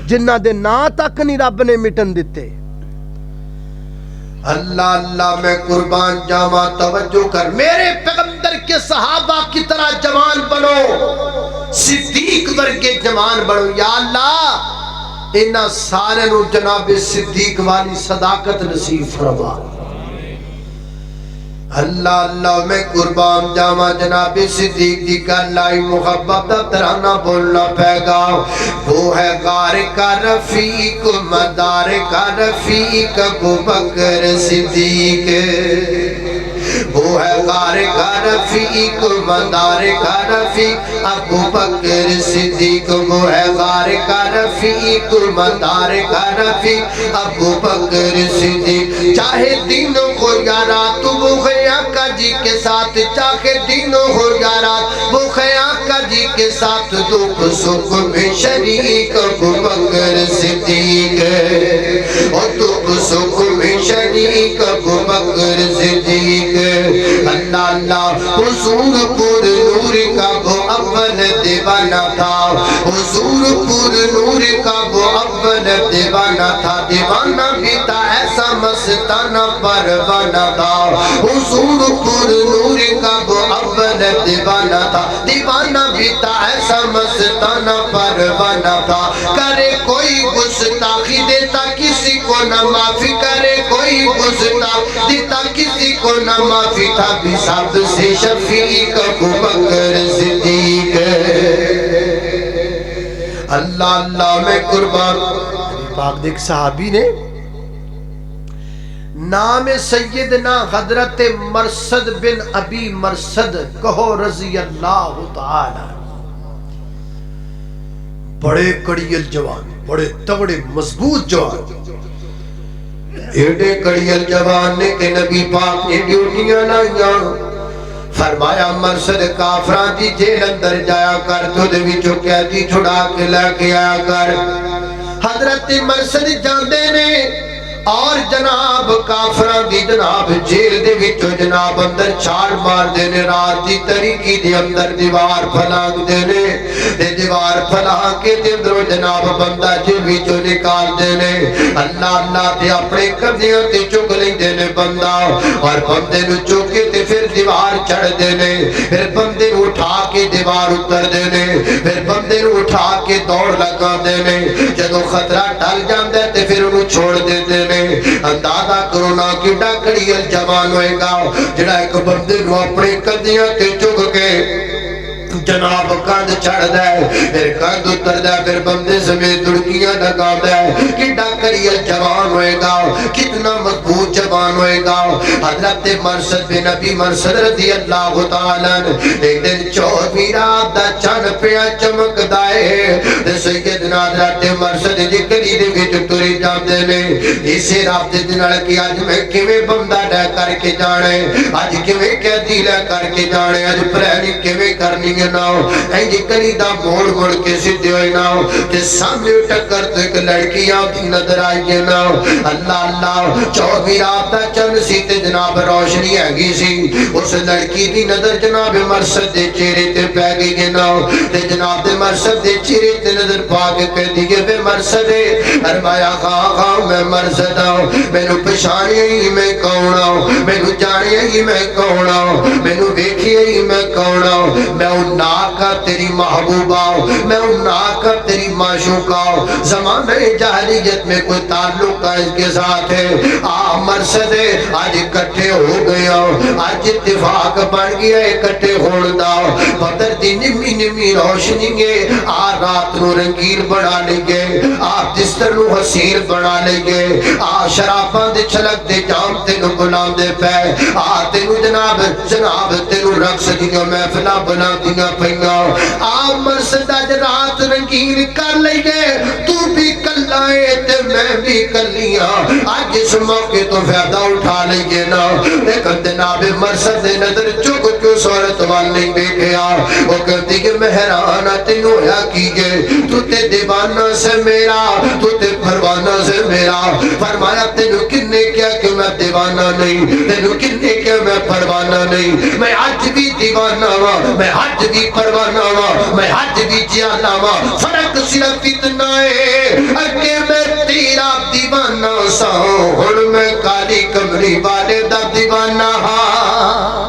جنہ دے نا تک نہیں رب نے مٹن دیتے۔ اللہ اللہ میں قربان جاواں، توجہ کر، میرے پیغمبر کے صحابہ کی طرح جوان بنو، صدیق ورگے جوان بنو۔ یا اللہ انہاں سارے نو جناب صدیق والی صداقت نصیب فرما۔ اللہ اللہ میں قربان جاواں، جناب صدیق دی گل آئی محبت دا ترانہ بولنا پے گا۔ وہ ہے غار کا رفیق مدار کا رفیق ابو بکر صدیق، وہ ہے غار کا رفیق مدار کا رفیق ابو بکر صدیق، وہ ہے غار کا رفیق مدار کا رفیق ابو بکر صدیق۔ چاہے دنوں ہو یا رات وہ خیاکہ جی کے ساتھ، چاہے دنوں ہو یا رات وہ خیاکہ جی کے ساتھ، دکھ سکھ میں شریک ابو بکر صدیق، اور دکھ سکھ میں شریک ابو بکر صدیق۔ اللہ اللہ حضور پر نور کا وہ اول دیوانہ تھا، حضور پر نور کا وہ اول دیوانہ تھا، دیوانہ بھی تھا ایسا مستانہ پروانہ تھا، حضور پر نور کا وہ اول دیوانہ تھا، دیوانہ بھی تھا ایسا مستانہ پروانہ تھا۔ کرے کوئی گستاخی دیتا کسی کو نہ معافی، کرے کوئی گستاخی دیتا کسی کو نہ معافی، تھا بھی سب سے شفیق ابو بکر صدیق۔ اللہ اللہ میں قربان پاک دیکھ صحابی نے نام سیدنا حضرت مرصد بن ابی مرصد کہو رضی اللہ تعالی، بڑے کڑیل جوان، بڑے تگڑے مضبوط جوان، ایڈے کڑیل جوان نے کہ نبی پاک نے ڈیوٹیاں لائیاں، فرمایا مرصد کافران دی جیل اندر جایا کر، تو دے وچوں قیدی چھڑا کے لے کے آیا کر۔ حضرت مرصد جاندے نے اور جناب کافران دی جناب جیل دے وچوں جناب اندر چھال مار دینے، رات دی تاریکی دے اندر دیوار پھلانگ دینے، دے دیوار پھلانگ کے دے اندر جناب بندہ جیل وچوں نکال دینے۔ اللہ اللہ تے اپنے قبضیاں تے چک لیں دینے بندہ، اور بندے نو چکے تے پھر دیوار چڑھ دینے، پھر بندے نو اٹھا کے دیوار اتر دینے، پھر بندے نو اٹھا کے دوڑ لگا دینے، جدو خطرہ ٹل جاندے تے پھر انہوں چھوڑ دینے۔ اندازہ کرو نا کہ ڈاکڑیل جوان ہوئے گا جڑا ایک بندے نو اپنے کندیاں تے چک کے جناب کند چھڑ دے، پھر کند اتر دے، پھر بندے سمیت دڑکیاں لگا دے، کتنا کریل جوان ہوئے گا، کتنا مضبوط جوان ہوئے گا۔ حضرت مرصد بن ابی مرصد رضی اللہ تعالیٰ ایک دن 24 رات دا چن پیا چمک دائے، سیدنا حضرت مرصد جی گلی دے وچ تری جاندے نے، اسی رات دے نال کہ اج میں کیویں بندہ لے کر کے جانے، اج کیویں قیدی لے کر کے جانے، اج پلاننگ کیویں کرنی ناؤ، اینجی کلی دا موڑ موڑ کے سدھے ہوئے ناؤ، تے سامنے ٹکر تو ایک لڑکی آتی نظر آئی ناؤ۔ اللہ اللہ 24 رات دا چند سی تے جناب روشنی ہے سی اس لڑکی دی نظر جناب مرشد دے چہرے تے پہ گئی ہے نا تے جناب دے مرشد دے چہرے تے نظر پا کے کہہ دی کہ مرشد فرمایا خواہ میں مرشد ہوں مینوں پہچانیا ہی میں کون ہوں مینوں جانیا ہی میں کون ہوں مینوں ویکھیا ہی میں کون ہوں میں ہوں ناکا تیری محبوبہ ہوں میں ہوں ناکا تیری معشوقہ ہوں زمانہ جاہلیت میں کوئی تعلق کا اس کے ساتھ ہے مرشد آج اکٹھے ہو گیا آج اتفاق بن گیا اکٹھے ہون دا بدر دی نمی نمی روشنی گے رات نو رنگین بنا لے گے بستر نو حسین بنا لے گے شراباں دے چھلک دے جام تینو بلان دے پے تینو جناب تینو رقص دیاں محفلاں بنا دیاں پئیاں مرشد آج رات رنگین کر لے گے تو بھی کلا ہے تے میں بھی کلیاں آج اس موقع تو فائدہ اٹھا لئیے نا لیکن جناب مرشد نے نظر چک کیوں صورت وال نہیں دیکھیا وہ کہتی کہ مہرانہ تینوں یا کیجئے تو تے دیوانہ سے میرا تو تے پروانہ سے میرا فرمایا تینوں کنے کیا کہ میں دیوانہ نہیں تینوں کنے کیا میں پروانہ نہیں میں آج بھی دیوانہ ہوں میں آج بھی پروانہ ہوں میں آج بھی جیانہ ہوں فرق صرف اتنا ہے اگے میں تیرا دیوانہ سا ہوں میں کالی کمری والے دا دیوانہ ہاں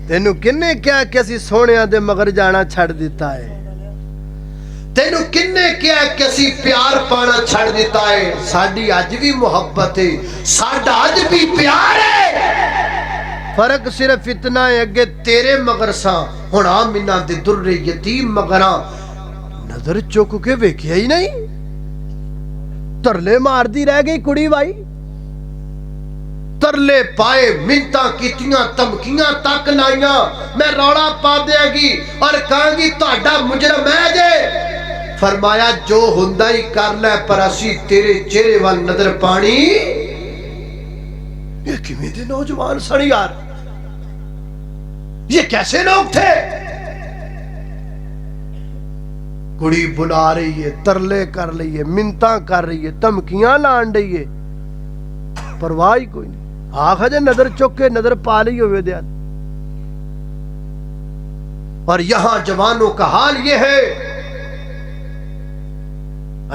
تینوں کنے کیا کسی سونیاں دے مگر جانا چھڑ دیتا ہے تینوں کنے کیا کسی پیار پانا چھڑ دیتا ہے ساڑھی آج بھی محبت ہے ساڑھا آج بھی پیار ہے فرق صرف اتنا ہے اگے تیرے مگر سا ہونا منہ دے در یتیم مگراں نظر چوکو کے ویکھیا ہی نہیں ترلے مار دی رہ گئی کڑی بائی ترلے پائے منتاں کیتیاں تمکیاں تک لائیاں میں روڑا پا دیا گی اور کہاں گی تہاڈا مجرم ہے جے فرمایا جو ہندہ ہی کر لے پر اسی تیرے چہرے وال نظر پانی یہ کیویں دے نوجوان سن یار یہ کیسے لوگ تھے کڑی بلا رہی ہے ترلے کر رہی ہے منتاں کر رہی ہے تمکیاں لان رہی ہے پرواہی کوئی نہیں آخا جے نظر چک کے نظر پا لی ہوئے دیا اور یہاں جوانوں کا حال یہ ہے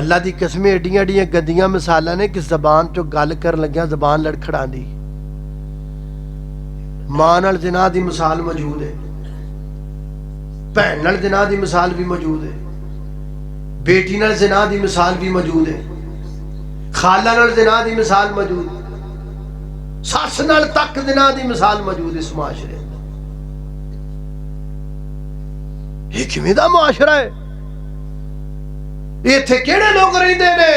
اللہ دی قسمیں اڈیاں اڈیاں گدیاں مثالہ نے کہ زبان چو گل کر لگیا زبان لڑکھڑا دی ماں نال زنا دی مثال موجود ہے بہن نال زنا دی مثال بھی موجود ہے بیٹی نال زنا دی مثال بھی موجود ہے خالہ نال زنا دی مثال موجود ہے ساس نال تک زنا دی مثال موجود ہے اس معاشرے یہ کیویں دا معاشرہ ہے یہ تھے کیڑے لوگ رہندے نے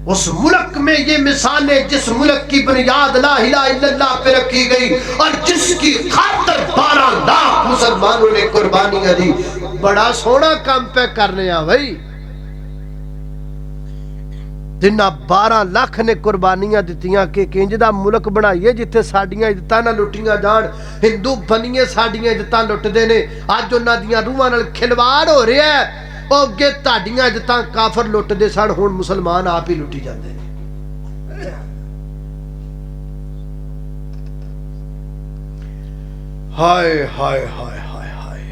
اس ملک میں یہ مثالیں جس ملک کی بنیاد لا الہ الا اللہ پہ رکھی گئی اور جس کی خاطر 12 لاکھ مسلمانوں نے قربانیاں دی بڑا سونا کام پہ کرنے آ بھائی جنہ 12 لاکھ نے قربانیاں دیتیاں کہ کنجدہ ملک بنائیے جتے ساڑیاں عزتاں نہ لٹیاں جان ہندو بنیے ساڑیاں عزتاں لٹ دینے آج جو نادیاں روحاں نال کھلواڑ ہو رہے ہیں اور گے تاڑیاں عزتاں کافر لٹ دے ساڑ ہون مسلمان آپ ہی لٹی جاندے ہیں ہائے ہائے ہائے ہائے ہائے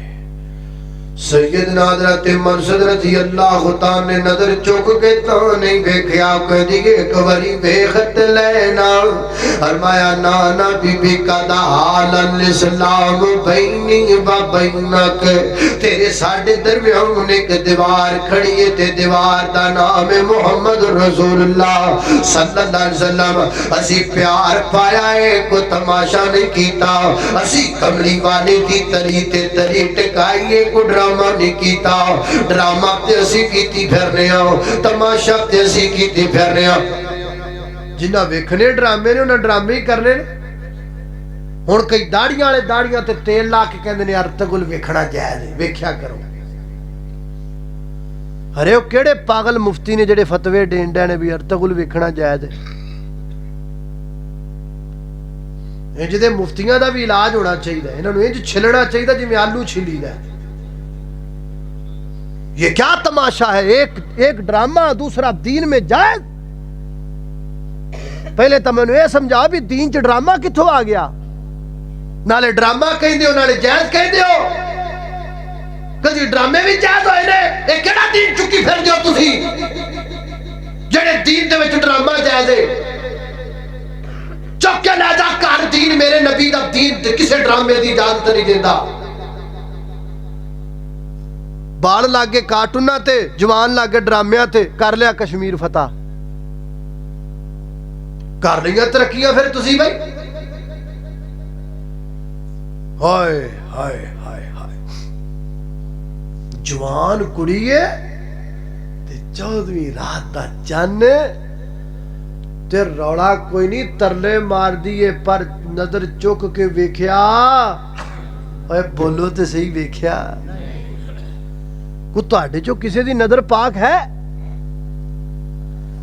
سیدنا حضرت مرشد رضی اللہ تعالی نے نظر چک کے تو نہیں دیکھیا کہ دیگے ایک باری بیخت لینا فرمایا نانا بی بی کا دا حالا الاسلام بینی و بینک تیرے ساڑھے درمیان ایک دیوار کھڑی ہے تے دیوار دا نام محمد رسول اللہ صلی اللہ علیہ وسلم اسی پیار پایا ہے کو تماشا نہیں کیتا اسی کملی والے دی تری تے تری ٹکائیے کو ڈراما نہیں کیتا ڈراما تے اسی کیتی پھرنے آؤ تماشا تے اسی کیتی پھرنے آؤ جنہ ویکھنے ڈرامے نے انہیں ڈرامے ہی کرنے ہن کئی داڑیاں والے داڑیاں تے تیل لا کے کہندے نے ارتگل ویکھنا جائز ہے ویکھیا کرو ارے وہ کیڑے پاگل مفتی نے جڑے فتوی دیندا نے بھی ارتگل ویکھنا جائز ہے انج دے مفتیاں دا بھی علاج ہونا چاہیے انہاں نوں انج چھلنا چاہیے جویں آلو چھلی دا یہ کیا تماشا ہے ایک ڈرامہ دوسرا دین میں جائز پہلے تو میں یہ سمجھا بھی دین چ ڈرامہ کتوں آ گیا؟ نالے ڈرامہ کہیں دیو نالے جائز کہیں دیو، کدی ڈرامے بھی جائز ہوئے نے؟ یہ کہڑا دین چکی پھر دیو تسی جڑے دین دے وچ ڈرامہ جائز ہے؟ چک کے لے جا کر دین میرے نبی دا دین کسے ڈرامے دی اجازت نہیں دیندا۔ بال لاگے کارٹوناں تے، جوان لاگے ڈرامیاں تے، کر لیا کشمیر فتح، کر لیا ترقیاں پھر تسی بھائی۔ ہائے ہائے ہائے ہائے، جوان کڑی ہے تے 14ویں رات دا چن تے روڑا کوئی نہیں، ترلے مار دیے پر نظر چک کے ویکھیا، اوے بولو تے صحیح ویکھیا کو تہاڈے چوں کسے دی نظر پاک ہے؟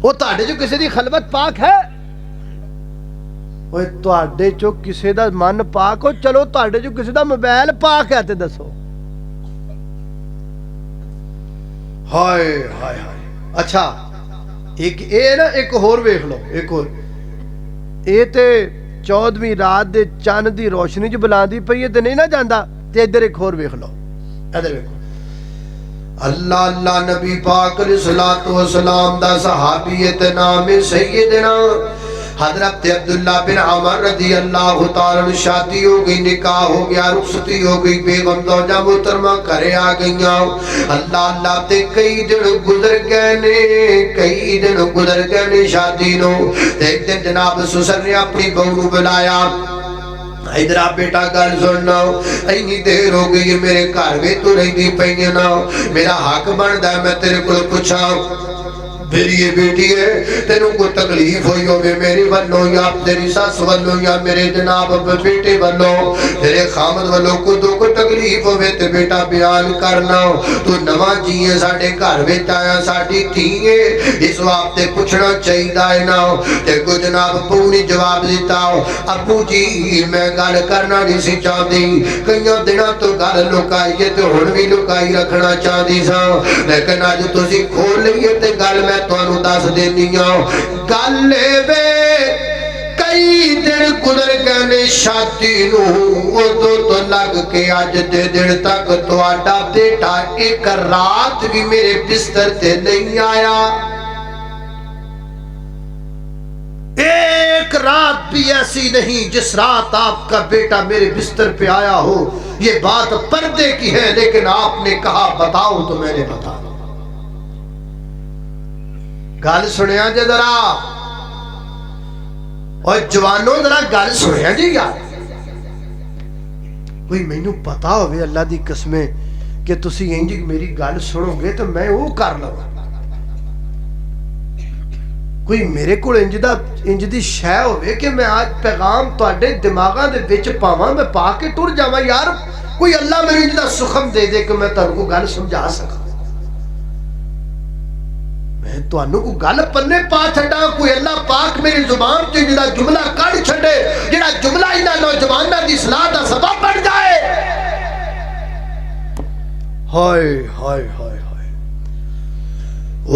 وہ تہاڈے چوں کسے دی خلوت پاک ہے؟ اوے تہاڈے چوں کسے دا من پاک ہو؟ چلو تہاڈے چوں کسے دا موبائل پاک ہے تے دسو۔ ہائے ہائے ہائے، اچھا ایک اے نا، ایک ہور ویکھ لو، ایک اور اے تے 14ویں رات دے چاند دی روشنی جو بلاندی پئی ہے تے نہیں نہ جاندا، تے ادھر ایک ہور ویکھ لو، ادھر ویکھو۔ اللہ اللہ نبی پاک علیہ الصلوۃ والسلام دا صحابی تے نام سیدنا حضرت عبداللہ بن عمر رضی اللہ تعالیٰ عنہ، شادی ہو گئی، نکاح ہو گیا، رخصتی ہو گئی، بیگم زوجہ محترمہ گھرے آ گئیاں۔ اللہ اللہ تے کئی دن گزر گئے نے، کئی دن گزر گئے نے شادی نو۔ ایک دن جناب سسر نے اپنی بہو نو بلایا، ادھر آپ بیٹا گل سننا، اینی دیر ہو گئی میرے گھر میں تو رہی دی پئی نا، میرا حق بندا ہے میں تیرے کو پوچھاں، میری یہ بیٹی ہے، تینوں کو تکلیف ہوئی ہوگی میری ونوں یا تیری ساس ونوں یا میرے جناب بیٹے ونوں، تیرے خامد ونوں کو تو کو تکلیف ہوئے تے بیٹا بیان کرنا، تو نواں جیئے ساڑھے گھر بیٹ آیا ساڑھی تھیئے، اس وقت پوچھنا چاہیے دائنا، تے کو جناب پونی جواب دیتا ہو، ابو جی میں گال کرنا نہیں سی چاہ دی، کئیوں دینا تو گال لکائیے تو ہنوی لکائی رکھنا چاہ دی سا، لیکن آج تو سی کھول لئیے تے گال میں تو انہوں داس دینیاں گل لے وے کئی دن گزر گئے شادی نو، ادو تو لگ کے آج دے دن تک تو آڈا بیٹا ایک رات بھی میرے بستر تے نہیں آیا، ایک رات بھی ایسی نہیں جس رات آپ کا بیٹا میرے بستر پہ آیا ہو۔ یہ بات پردے کی ہے لیکن آپ نے کہا بتاؤ تو میں نے بتا، گل سنیا جے ذرا، اور جوانوں ذرا گل سنیا جی یار، کوئی مینوں پتا ہوئے اللہ دی قسمیں کہ تسی انج میری گل سنو گے تو میں وہ کر لوں، کوئی میرے کو انج دی شے ہوئے کہ میں آج پیغام تواڈے دماغاں دے وچ پاواں، میں پا کے ٹر جاواں، یار کوئی اللہ میرے انج دا سخم دے دے کہ میں تانوں کو گل سمجھا سکاں، میں تو انہوں کو گل پنے پا چھڑا، کوئی اللہ پاک میری زبان تے جڑا جملہ کڑ چھڑے، جڑا جملہ انہاں نوجواناں دی اصلاح دا سبب بن جائے۔ ہائے ہائے ہائے ہائے،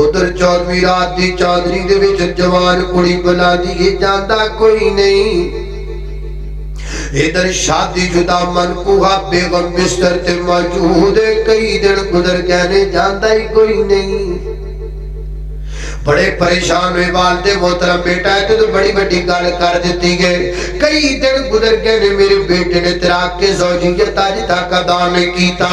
ادھر 14ویں رات دی چاندنی دے وچ جوان کڑی بلا دی جاندا کوئی نہیں، ادھر شادی شدہ منکوہا بیگم بستر تے موجود ہے، کئی دن گزر گئے نے جاندا ہی کوئی نہیں، بڑے پریشان ہوئے، والدے محترم بیٹا ہے تو بڑی بڑی گال کر دیتی گئے، کئی دن گزر گئے نے میرے بیٹے نے تراک کے زوجیت آج تک ادا نہیں کیتا،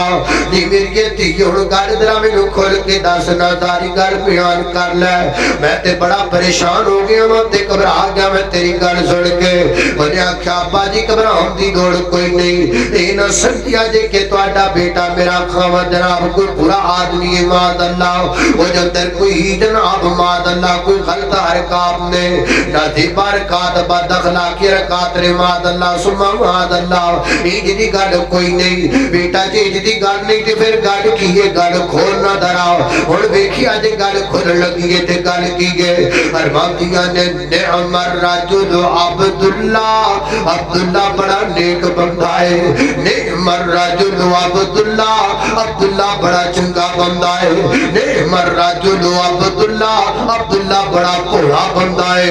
نہیں میری یہ تھی ہن گال درہ میں نو کھول کے داسنا ساری گال بیان کر لے، میں تے بڑا پریشان ہو گیا، میں تے گھبرا گیا، میں تیری گال سن کے میں آکھیا ابا جی گھبراؤن دی لوڑ کوئی نہیں، اے نہ سمجھیا جے کہ تہاڈا بیٹا میرا خاوند جناب کوئی برا آدمی ہے، معاذ اللہ، وہ جندر کوئی جناب معاذ اللہ کوئی غلط حرکات نے نہ دی برکات بد اخلاقی رکات نے، معاذ اللہ سمہ معاذ اللہ، ایج دی گل کوئی نہیں، بیٹا جی ایج دی گل نہیں تے پھر گل کی ہے، گل کھولنا دراؤ، اور بیکھی آجے گل کھول لگی ہے تے گل کی گئے، ارماندیاں نے نعم الرجل عبداللہ، عبداللہ بڑا نیک بندہ ہے، نعم الرجل عبداللہ، عبداللہ بڑا چنگا بندہ ہے، نعم الرجل عبداللہ، عبداللہ بڑا بھولا بندہ ہے،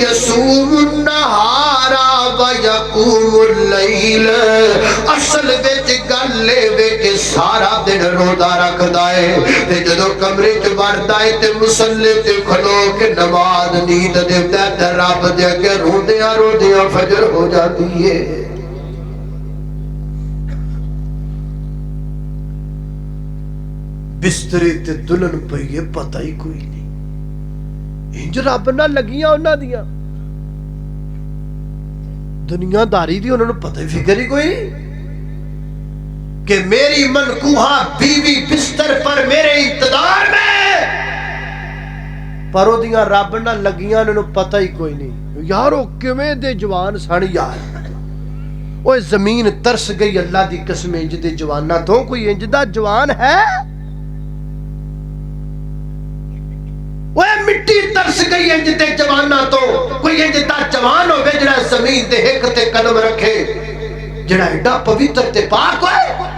یصوم النہار و یقوم اللیل، اصل وچ گل لے کہ سارا دن روزہ رکھدا ہے تے جدوں کمرے چ وڑدا ہے تے مصلی تے کھلو کے نماز نیند دیتا ہے تے رب دے اگے روندیاں روندیاں فجر ہو جاتی ہے۔ بسترے تے دلن پئی پتہ ہی کوئی نہیں، انج رب نہ لگیاں انہاں دیاں دنیا داری دی، انہوں نے پتہ ہی فکر ہی کوئی نہیں کہ میری منکوہا بیوی بستر پر میرے انتظار میں، پر او دیاں رب نہ لگیاں انہوں نے پتہ ہی کوئی نہیں۔ یارو کیویں دے جوان سن یار، اوہ زمین ترس گئی اللہ دی قسم انج دے جوانہ تو کوئی انج دا جوان ہے؟ وہ مٹی ترس گئی انج تے جوانہ تو کوئی انج دا جوان ہو گئے جڑا زمین تے ایک تے قدم رکھے، جڑا ایڈا پویتر تے پاک ہوئے۔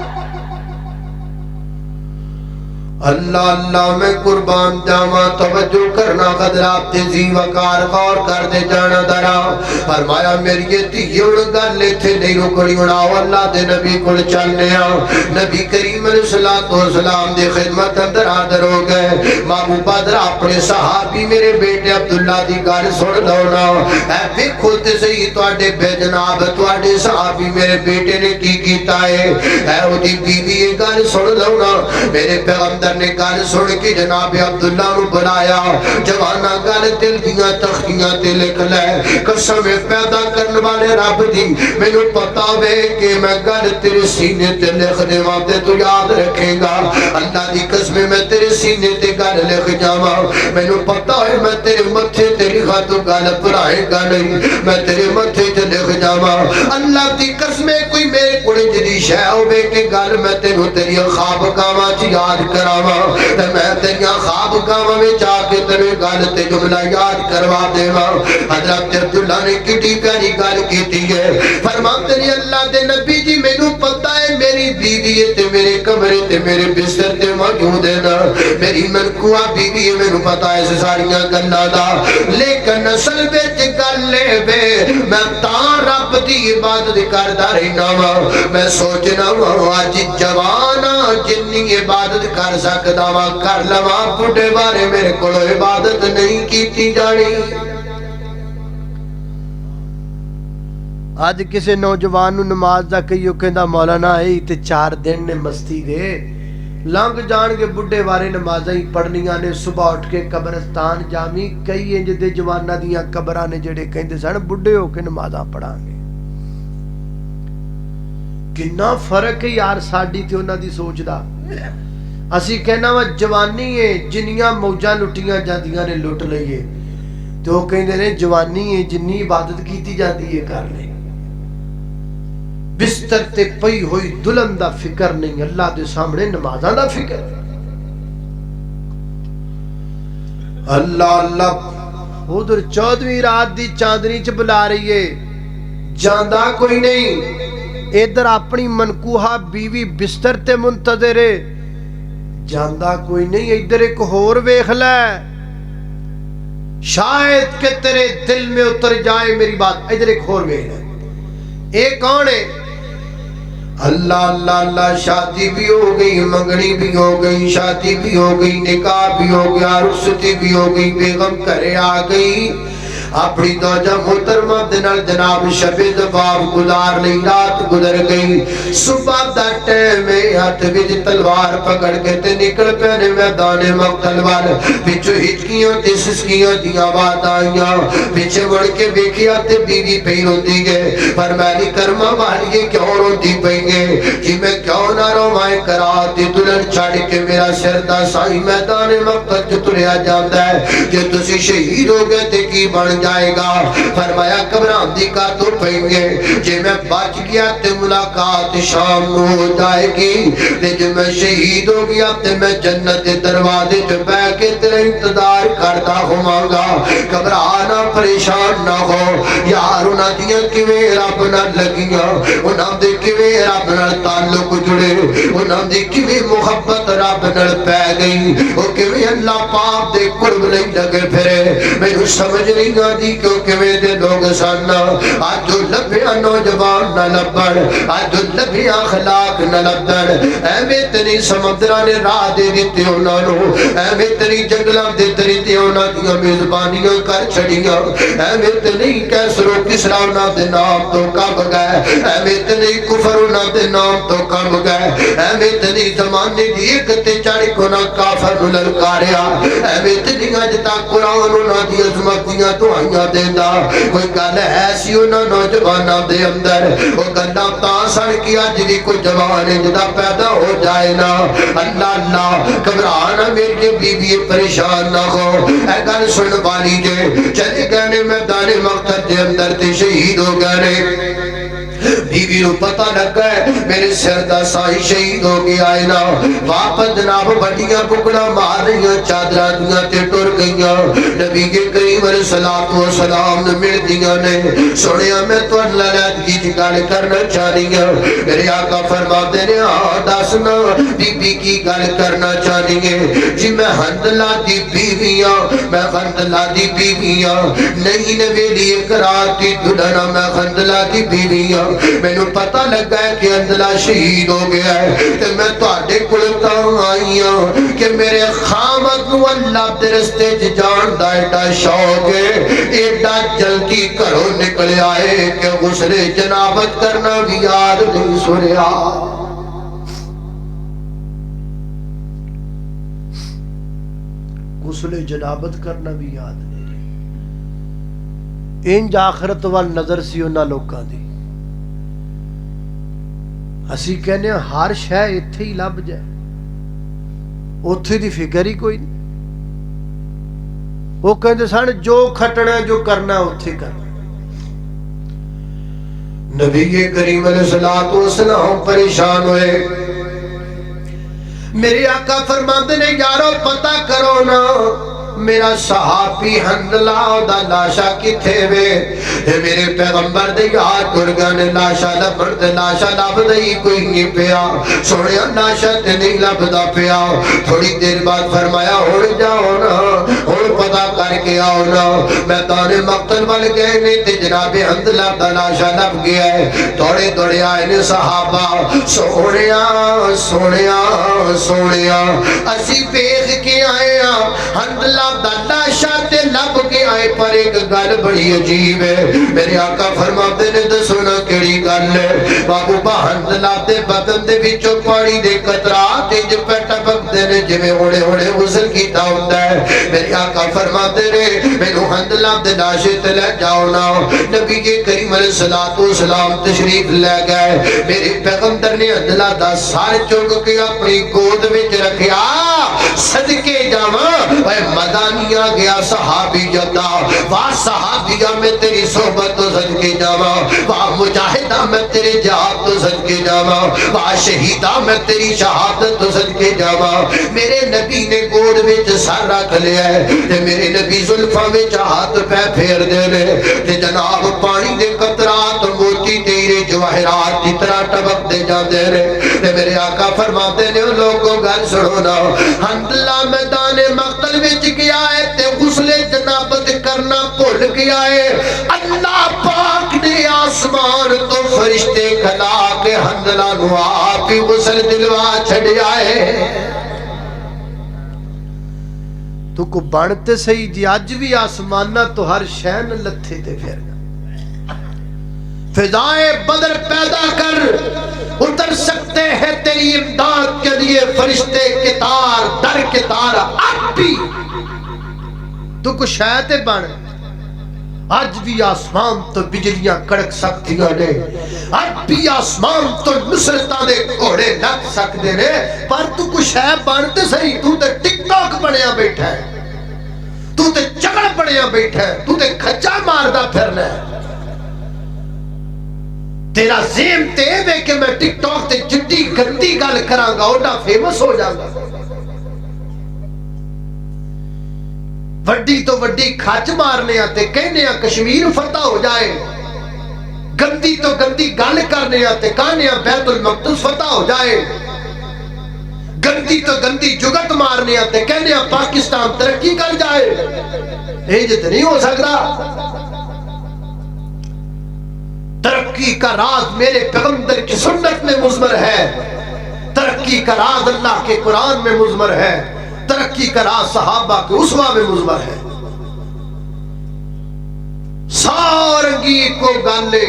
اللہ اللہ میں قربان جاواں، توجہ کرنا حضرات تے زی وقار غور کر دے جانا درا۔ فرمایا میری دھی ہن گل ایتھے نہیں رکڑی، اڑاؤ اللہ دے نبی کول چلنے آ۔ نبی کریم علیہ الصلوۃ والسلام دی خدمت اندر حاضر ہو گئے۔ محبوبہ ذرا اپنے صحابی میرے بیٹے عبداللہ دی گل سن لو نا، اے ویکھو تے صحیح تواڈے بے جناب تواڈے صحابی میرے بیٹے نے کی کیتا ہے، اے او دی بیوی یہ گل سن لو نا۔ میرے پیغمبر نے گل سن کے جناب عبداللہ نو بلایا، جوانا گل دل دیاں تختیاں تے لکھ لے، قسم پیدا کرنے والے رب دی مینوں پتا وے کہ میں گل تیرے سینے تے لکھ دیواں تے تو یاد رکھے گا۔ اللہ دی قسم میں تیرے سینے تے گل لکھ جاواں، مینوں پتا ہے میں تیرے متھے تے لکھا تو گل پڑھائے گا نہیں، میں تیرے متھے تے لکھ جاواں۔ اللہ دی قسم کوئی میرے کول جدی شے ہوے کہ گل میں تینوں تیری خواب گاواں چ یاد کراواں، تے میں تیریاں خواب گاواں وچ آ کے تیرے گل تے جملہ یاد کروا دیواں۔ حضرت عبداللہ نے کتنی پیاری گل کیتی ہے، فرماتے ہیں اللہ دے نبی جی مینوں پتہ ہے میری بیوی تے میرے کمرے تے میرے بستر تے موجود ہے نا، میری منکوہ بیوی ہے، مینوں پتہ ہے ساریاں گلاں دا، لیکن اصل وچ گل وے میں تاں رب دی عبادت کردا رہنا وا، میں سوچنا وا اج جوانا جنی عبادت کر سکدا وا کر لواں، بڈھے بارے میرے کول عبادت نہیں کیتی جانی۔ آج کسے نوجوان نو نماز دا کہیو کہندا مولانا اے تے 4 دن نے مستی دے لنگ جان کے بڈھے بارے نمازاں ہی پڑھنیاں نے، صبح اٹھ کے قبرستان جامی، کئی انج دے جواناں دیاں قبراں نے جڑے کہندے سن بڈھے ہو کے نمازاں پڑھاں گے۔ کنا فرق ہے یار ساڈی تے انہاں دی سوچ دا۔ اسی کہنا وا جوانی ہے جنیاں موجاں لٹیاں جاندیاں نے لٹ لئیے، تو وہ کہندے نے جوانی ہے جنی عبادت کیتی جاندی ہے کر لے۔ بستر تے پئی ہوئی دلہن دا فکر نہیں، اللہ دے سامنے نمازاں دا فکر۔ اللہ اللہ ادھر 14ویں رات دی چاندنی چ بلا رہی ہے، جاندا کوئی نہیں، ادھر اپنی منکوہا بیوی بستر تے منتظر ہے، جاندا کوئی نہیں، ادھر ایک ہور ویکھ لے، شاید کہ تیرے دل میں اتر جائے میری بات، ادھر ایک ہور ویکھ لے۔ ایک کون ہے؟ اللہ اللہ اللہ، شادی بھی ہو گئی، منگنی بھی ہو گئی، شادی بھی ہو گئی، نکاح بھی ہو گیا، رخصتی بھی ہو گئی، بیگم گھرے آ گئی، اپنی دوجہ محترمہ دنال جناب شب زفاف گزار لئی، رات گزر گئی، صبح دا ٹیم میں ہاتھ وچ تلوار پکڑ کے تے نکل پینے میدان مقتل وال، پچھو ہچکیاں تے سسکیاں دیاں آواز آئیاں، پیچھے بڑھ کے ویکھیا تے بیوی پئی روندی گئے، فرمایا کرما والی کیوں روندی پئی گئے؟ جی میں کیوں نہ روائیں کرا تے دلہن چھڑ کے میرا سر دا سائی میدان مقتل چ تریا جاندا ہے، جے تسی شہید ہو گئے تے کی بن جائے گا؟ فرمایا گھبران دی کا تو پئیں گے، جے میں بچ گیا تے ملاقات شام نو ہو جائے گی، تے جے میں شہید ہو گیا تے میں جنت دے دروازے چ بیٹھ کے تیرا انتظار کرتا ہوواں گا، گھبرانا پریشان نہ ہو یار، انہاں دیاں کیویں رب نال لگیاں، انہاں دے کیویں رب نال تعلق جڑے، انہاں دی کیویں محبت رب نال پی گئی او کیویں اللہ پاک دے قرب نہیں لگے پھرے مینوں سمجھ نہیں آتی کہ او کیویں دے لوگ سن اج جو لبھیا نوجوان نہ لبھن اج جو لبھیا اخلاق نہ لبھن ایویں تیری سمندراں نے راہ دے دتے انہاں نوں ایویں تیری جنگلاں دے طریقے انہاں دیاں میزبانیاں کر چھڑیاں ایویں تے نہیں کیسر و کسرا انہاں دے نام تو کب گئے ایویں تے نہیں کفر انہاں دے نام تو کب گئے ایویں تے نہیں زمانے دی ایک تے چڑھ کو نہ کافر نوں للکاریا ایویں تے نہیں اج تک قرآن انہاں دی عظمت دیاں دعائیاں دیندا کوئی گل ایسی انہاں نوجواناں دے اندر او گلاں تاں سن کہ اج دی کوئی جوان جدا پیدا ہو جائے نا اللہ اللہ گھبرانا میری بیوی پریشان نہ ہو اے گل سن والی جے چلے گئے نے میدان مقتل دے اندر تے شہید ہو گئے نے بیوی نو پتہ لگا ہے میرے سر دا سائی شہید ہو گیا ہے نا واپس جناب بڑیاں بکڑا مار رہیاں چادراں دیاں تے ٹر گئیاں نبی کے کریم علیہ الصلوۃ والسلام نے مل دیاں نے سنیا میں تو لعنت کی گل کرنا چاہ رہی ہوں میرے آقا فرماتے نے دسنا بی بی کی گل کرنا چاہ رہی ہے جی میں حنظلہ دی بیوی ہوں میں حنظلہ دی بیوی ہوں نہیں نویلی اقرار دی دلہنا میں حنظلہ دی بیوی ہوں میں نے پتہ لگا ہے کہ حنظلہ شہید ہو گیا ہے تو میں تواڈے کول تاں آئی ہوں کہ میرے خامد نو اللہ دے رستے چ جان دا ایڈا شوق ہے ایڈا جلدی گھروں نکل آئے کہ غسل جنابت کرنا بھی یاد نہیں سنیا غسل جنابت کرنا بھی یاد نہیں انج آخرت وال نظر سی انہاں لوکاں دی اسی کہنے ہر شے ایتھے ہی لب جائے اوتھے دی فکر ہی کوئی نہیں وہ کہندے سن جو کھٹنا جو کرنا اوتھے کرنا نبی کریم علیہ الصلوۃ والسلام پریشان ہوئے میرے آقا فرماندے نے یارو پتہ کرو نا میرا صحابی حنظلہ دا لاشا کتھے وے میرے پیغمبر دے یاد گرگا نے لاشا لبن دے لاشا لب دئی کوئی نہیں پیا سوڑیا لاشا تے نہیں لب دا پیا تھوڑی دیر بعد فرمایا ہوڑ جاؤ نا ہوڑ پتا کر کے آؤ نا میدان مقتل بل گئے نے تے جناب حنظلہ دا لاشا لب گیا ہے توڑے توڑے آئے نے صحابہ سوڑیا سوڑیا سوڑیا اسی پیخ کے آئے حنظلہ دا لاشا تے لب کے آئے پر ایک گل بڑی عجیب ہے میرے آقا فرماتے نے دسونا کیڑی گل ہے بابو با حنظلہ دے بدن دے وچوں پانی دے قطرات انج پہ ٹپکدے نے جویں ہوڑے ہوڑے غسل کیتا ہوندا ہے میرے آقا فرماتے نے مینوں حنظلہ دے لاشے تے لے جاؤ نا نبی کے کریم علیہ الصلوۃ والسلام تشریف لے گئے میرے پیغمبر نے حنظلہ دا سر چک کے اپنی گود وچ رکھیا صدقے جاواں اے مدانیہ گیا صحابی جدا واہ صحابیہ میں تیری صحبت تو صدقے جاواں واہ مجاہدہ میں تیرے جہاد تو صدقے جاواں واہ شہیدہ میں تیری شہادت تو صدقے جاواں میرے نبی نے گود وچ سر رکھ لیا ہے تے میرے نبی زلفاں وچ ہاتھ پہ پھیر دے نے تے جناب پانی دے قطرات موتی تیرے جواہرات کی طرح ٹپک دے جاندے نے تے میرے آقا فرماتے نے لوگوں گل سنو نا حنظلہ میدان مقتل وچ گیا ہے تے غسل جنابت کرنا بھول گیا ہے اللہ پاک نے آسمان تو فرشتے کھلا کے حنظلہ نو آپ ہی غسل دلوا چھڑیا ہے تو کو بنتے صحیح جی اج بھی آسمانہ تو ہر شین لتھے تے پھر فضائے بدر پیدا کر اتر سکتے ہیں تیری امداد کے لیے فرشتے کتار در کتار اب بھی تو کو شاید بن آج بھی آسمان تو بجلیاں کڑک سکتی نے آج بھی آسمان تو نصرتاں دے گھوڑے لگ سکتے نے پر تو کو شاید بنتے صحیح تو تے ٹک ٹاک بنیا بیٹھا ہے تو تے چگڑ بنیا بیٹھا ہے تو تے کھچا ماردا پھرنا ہے تیرا زیم تے وے کہ میں ٹک ٹاک تے جدی گندی گل کراں گا اوڈا فیمس ہو جاؤں گا وڈی تو وڈی کھچ مارنے آتے کہنے آ کشمیر فتح ہو جائے گندی تو گندی گل کرنے آتے کہنے آ بیت المقدس فتح ہو جائے گندی تو گندی جگت مارنے آتے کہنے پاکستان ترقی کر جائے، ایجت نہیں ہو سکتا۔ ترقی کا راز میرے پیغمبر کی سنت میں مضمر ہے، ترقی کا راز اللہ کے قرآن میں مضمر ہے، ترقی کا راز صحابہ کے اسوہ میں مضمر ہے۔ سارنگی کو گالے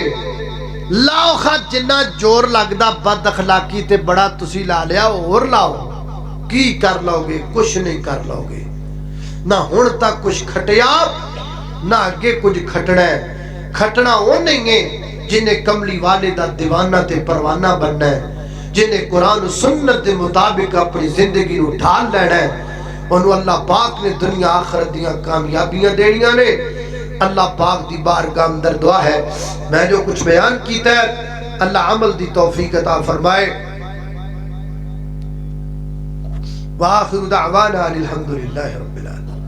لاؤ خط جنہ جور لگدا بد اخلاقی تے بڑا تسی لا لیا اور لاؤ، کی کر لو گے؟ کچھ نہیں کر لو گے۔ نہ ہون تک کچھ کھٹیا نہ آگے کچھ کھٹنا ہے۔ کھٹنا وہ نہیں ہے جنہیں کملی والے دا دیوانہ تے پروانہ بننا ہے، جنہیں قرآن و سنت دے مطابق اپنی زندگی نو ڈھال لینا ہے، انہوں اللہ پاک نے دنیا آخرت دیاں کامیابیاں دینیاں نے۔ اللہ پاک دی بارگاہ اندر دعا ہے میں جو کچھ بیان کیتا ہے اللہ عمل دی توفیق عطا فرمائے۔ وآخر دعوانا الحمدللہ رب العالمین۔